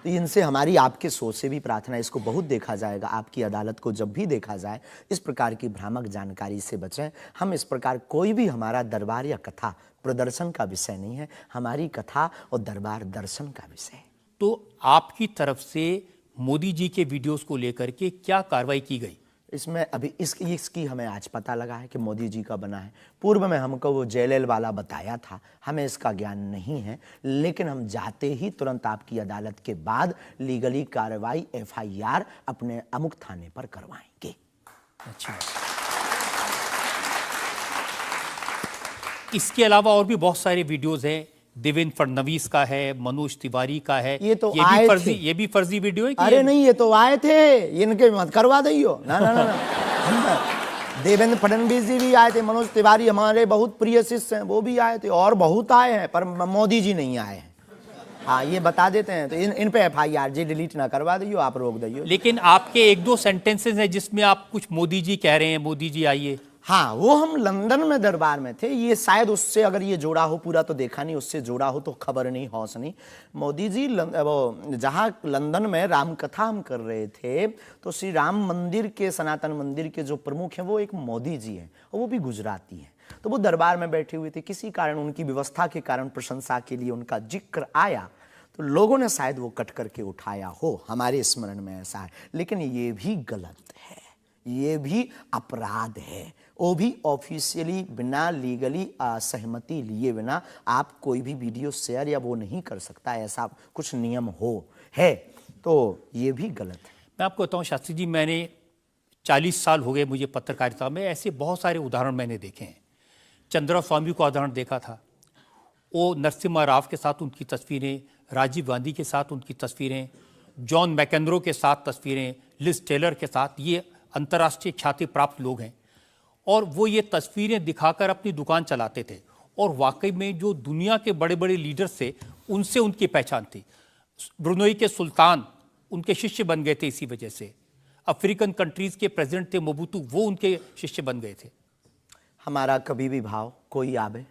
तो इनसे हमारी आपके सोच से भी प्रार्थना, इसको बहुत देखा जाएगा, आपकी अदालत को जब भी देखा जाए, इस प्रकार की भ्रामक जानकारी से बचें। हम इस प्रकार, कोई भी हमारा दरबार या कथा प्रदर्शन का विषय नहीं है, हमारी कथा और दरबार दर्शन का विषय है। तो आपकी तरफ से मोदी जी के वीडियोस को लेकर के क्या कार्रवाई की गई? इसमें अभी इसकी हमें आज पता लगा है कि मोदी जी का बना है। पूर्व में हमको वो जेएलएल वाला बताया था, हमें इसका ज्ञान नहीं है, लेकिन हम जाते ही तुरंत आपकी अदालत के बाद लीगली कार्रवाई एफआईआर अपने अमुक थाने पर करवाएंगे। अच्छा, इसके अलावा और भी बहुत सारे वीडियोस हैं। देवेंद्र फडणवीस का है, मनोज तिवारी का है। ये तो आए थे। ये भी फर्जी वीडियो है? अरे नहीं, ये तो आए थे, इनके मत करवा दियो ना ना ना। देवेंद्र फडणवीस जी भी आए थे, मनोज तिवारी हमारे बहुत प्रिय शिष्य हैं, वो भी आए थे, और बहुत आए हैं, पर मोदी जी नहीं आए हैं। हाँ, ये बता देते हैं। तो इन पे एफआईआर जी डिलीट ना करवा दियो, आप रोक दियो। लेकिन आपके 1-2 सेंटेंसेस हैं जिसमें आप कुछ मोदी जी कह रहे हैं, मोदी जी आइए। हाँ, वो हम लंदन में दरबार में थे, ये शायद उससे अगर ये जोड़ा हो, पूरा तो देखा नहीं, उससे जोड़ा हो तो खबर नहीं, हौस नहीं। मोदी जी वो जहाँ लंदन में राम कथा हम कर रहे थे, तो श्री राम मंदिर के, सनातन मंदिर के जो प्रमुख हैं वो एक मोदी जी हैं, और वो भी गुजराती हैं। तो वो दरबार में बैठे हुए थे, किसी कारण, उनकी व्यवस्था के कारण, प्रशंसा के लिए उनका जिक्र आया, तो लोगों ने शायद वो कट करके उठाया हो, हमारे स्मरण में ऐसा है। लेकिन ये भी गलत है, ये भी अपराध है। वो भी ऑफिशियली, बिना लीगली सहमति लिए बिना आप कोई भी वीडियो शेयर या वो नहीं कर सकता, ऐसा कुछ नियम है, तो ये भी गलत है। मैं आपको बताऊं शास्त्री जी, मैंने 40 साल हो गए मुझे पत्रकारिता में, ऐसे बहुत सारे उदाहरण मैंने देखे हैं। चंद्रा स्वामी का उदाहरण देखा था, वो नरसिम्हा राव के साथ उनकी तस्वीरें, राजीव गांधी के साथ उनकी तस्वीरें, जॉन मैकेंद्रो के साथ तस्वीरें, लिज टेलर के साथ, ये अंतर्राष्ट्रीय ख्याति प्राप्त लोग हैं, और वो ये तस्वीरें दिखाकर अपनी दुकान चलाते थे। और वाकई में जो दुनिया के बड़े बड़े लीडर्स थे, उनसे उनकी पहचान थी। ब्रुनई के सुल्तान उनके शिष्य बन गए थे इसी वजह से। अफ्रीकन कंट्रीज के प्रेसिडेंट थे मोबुतू, वो उनके शिष्य बन गए थे। हमारा कभी भी भाव, कोई आवे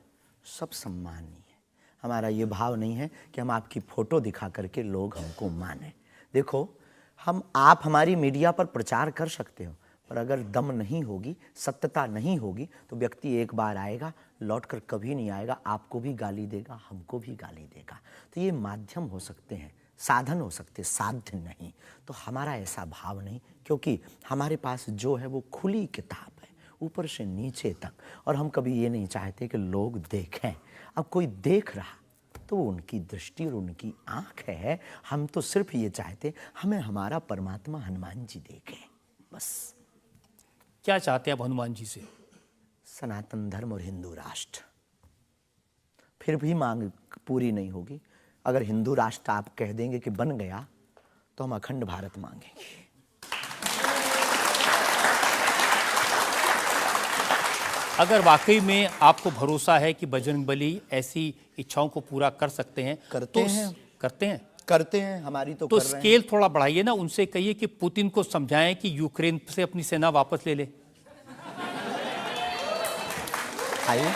सब सम्मानीय है। हमारा ये भाव नहीं है कि हम आपकी फोटो दिखा करके लोग हमको माने। देखो, आप हमारी मीडिया पर प्रचार कर सकते हो, पर अगर दम नहीं होगी, सत्यता नहीं होगी, तो व्यक्ति एक बार आएगा, लौटकर कभी नहीं आएगा, आपको भी गाली देगा, हमको भी गाली देगा। तो ये माध्यम हो सकते हैं, साधन हो सकते, साध्य नहीं। तो हमारा ऐसा भाव नहीं, क्योंकि हमारे पास जो है वो खुली किताब है, ऊपर से नीचे तक, और हम कभी ये नहीं चाहते कि लोग देखें। अब कोई देख रहा तो वो उनकी दृष्टि और उनकी आंख है। हम तो सिर्फ ये चाहते हमें हमारा परमात्मा हनुमान जी देखें, बस। क्या चाहते हैं आप हनुमान जी से? सनातन धर्म और हिंदू राष्ट्र। फिर भी मांग पूरी नहीं होगी। अगर हिंदू राष्ट्र आप कह देंगे कि बन गया तो हम अखंड भारत मांगेंगे। अगर वाकई में आपको भरोसा है कि बजरंगबली ऐसी इच्छाओं को पूरा कर सकते हैं, करते हैं हमारी तो तो कर रहे हैं। स्केल थोड़ा बढ़ाइए ना, उनसे कहिए कि पुतिन को समझाएं कि यूक्रेन से अपनी सेना वापस ले ले। आइए,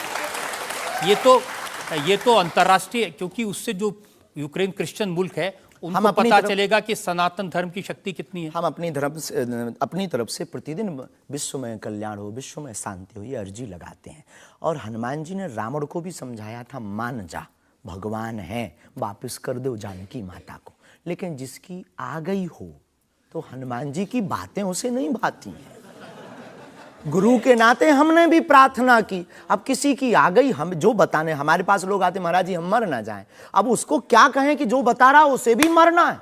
ये तो अंतर्राष्ट्रीय, क्योंकि उससे जो यूक्रेन क्रिश्चियन मुल्क है उनको पता चलेगा कि सनातन धर्म की शक्ति कितनी है। हम अपनी तरफ से प्रतिदिन विश्व में कल्याण हो, विश्व में शांति हो, ये अर्जी लगाते हैं। और हनुमान जी ने रावण को भी समझाया था, मान जा भगवान है, वापस कर दो जानकी माता को। लेकिन जिसकी आ गई हो तो हनुमान जी की बातें उसे नहीं भाती हैं। गुरु के नाते हमने भी प्रार्थना की। अब किसी की आ गई, हम जो बताने, हमारे पास लोग आते, महाराज जी हम मर ना जाएं। अब उसको क्या कहें कि जो बता रहा उसे भी मरना है?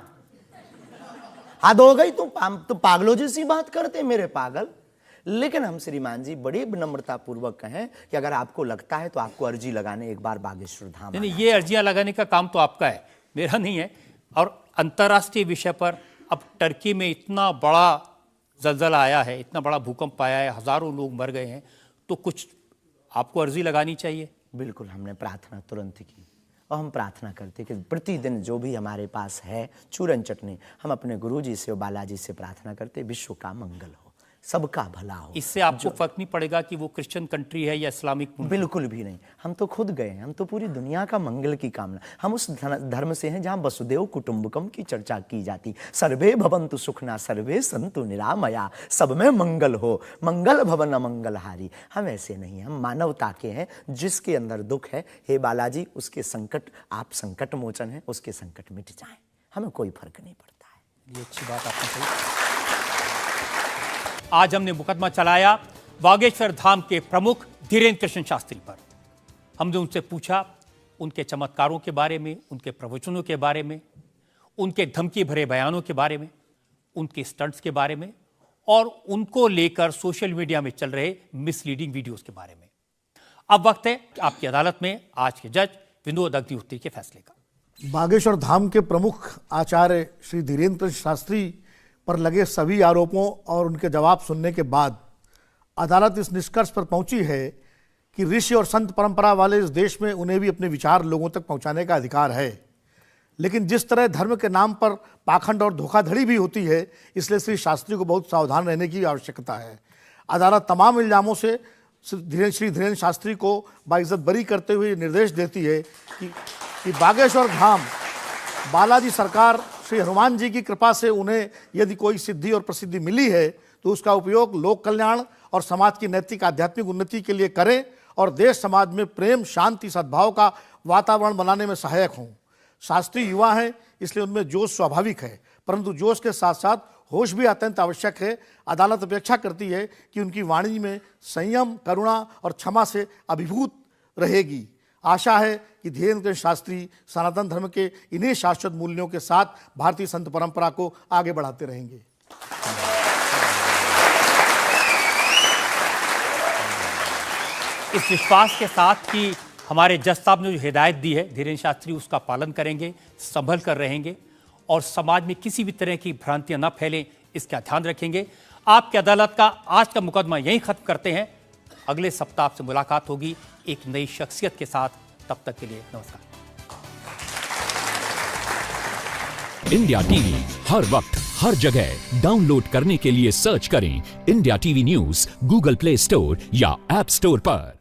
हद हो गई, तो पागलों जैसी बात करते मेरे पागल। लेकिन हम श्रीमान जी बड़ी विनम्रता पूर्वक कहें कि अगर आपको लगता है तो आपको अर्जी लगाने एक बार बागेश्वर धाम। नहीं, ये अर्जियां लगाने का काम तो आपका है, मेरा नहीं है। और अंतर्राष्ट्रीय विषय पर अब टर्की में इतना बड़ा जलजला आया है, इतना बड़ा भूकंप आया है, हजारों लोग मर गए हैं, तो कुछ आपको अर्जी लगानी चाहिए। बिल्कुल, हमने प्रार्थना तुरंत की और हम प्रार्थना करते कि प्रतिदिन जो भी हमारे पास है चूरन चटनी, हम अपने गुरुजी से और बालाजी से प्रार्थना करते विश्व का मंगल हो, सबका भला हो। इससे आपको फर्क नहीं पड़ेगा कि वो क्रिश्चियन कंट्री है या इस्लामिक मुल्क? बिल्कुल भी नहीं। हम तो खुद गए, हम तो पूरी दुनिया का मंगल की कामना। हम उस धर्म से हैं जहाँ वसुदेव कुटुंबकम की चर्चा की जाती। सर्वे भवन्तु सुखना सर्वे सन्तु निरामया, सब में मंगल हो, मंगल भवन अमंगलहारी। हम ऐसे नहीं हैं, हम मानवता के हैं। जिसके अंदर दुख है, हे बालाजी उसके संकट, आप संकट मोचन है, उसके संकट मिट जाएं, हमें कोई फर्क नहीं पड़ता है। ये अच्छी बात आपने कही। आज हमने मुकदमा चलाया बागेश्वर धाम के प्रमुख धीरेन्द्र कृष्ण शास्त्री पर। हमने उनसे पूछा उनके चमत्कारों के बारे में, उनके प्रवचनों के बारे में, उनके धमकी भरे बयानों के बारे में, उनके स्टंट्स के बारे में और उनको लेकर सोशल मीडिया में चल रहे मिसलीडिंग वीडियोस के बारे में। अब वक्त है आपकी अदालत में आज के जज विनोद अग्निहोत्री के फैसले का। बागेश्वर धाम के प्रमुख आचार्य श्री धीरेन्द्र शास्त्री पर लगे सभी आरोपों और उनके जवाब सुनने के बाद अदालत इस निष्कर्ष पर पहुंची है कि ऋषि और संत परंपरा वाले इस देश में उन्हें भी अपने विचार लोगों तक पहुंचाने का अधिकार है। लेकिन जिस तरह धर्म के नाम पर पाखंड और धोखाधड़ी भी होती है, इसलिए श्री शास्त्री को बहुत सावधान रहने की आवश्यकता है। अदालत तमाम इल्जामों से श्री धीरेन्द्र शास्त्री को बाइज्जत बरी करते हुए निर्देश देती है कि बागेश्वर धाम बालाजी सरकार श्री हनुमान जी की कृपा से उन्हें यदि कोई सिद्धि और प्रसिद्धि मिली है तो उसका उपयोग लोक कल्याण और समाज की नैतिक आध्यात्मिक उन्नति के लिए करें और देश समाज में प्रेम, शांति, सद्भाव का वातावरण बनाने में सहायक हों। शास्त्री युवा हैं, इसलिए उनमें जोश स्वाभाविक है, परंतु जोश के साथ साथ होश भी अत्यंत आवश्यक है। अदालत अपेक्षा करती है कि उनकी वाणी में संयम, करुणा और क्षमा से अभिभूत रहेगी। आशा है कि धीरेन्द्र शास्त्री सनातन धर्म के इन्हीं शाश्वत मूल्यों के साथ भारतीय संत परंपरा को आगे बढ़ाते रहेंगे। इस विश्वास के साथ कि हमारे जज साहब ने जो हिदायत दी है धीरेन्द्र शास्त्री उसका पालन करेंगे, संभल कर रहेंगे और समाज में किसी भी तरह की भ्रांतियां न फैलें, इसका ध्यान रखेंगे। आपकी अदालत का आज का मुकदमा यहीं खत्म करते हैं। अगले सप्ताह आपसे मुलाकात होगी एक नई शख्सियत के साथ। तब तक के लिए नमस्कार। इंडिया टीवी हर वक्त हर जगह डाउनलोड करने के लिए सर्च करें India TV news Google play store या ऐप स्टोर पर।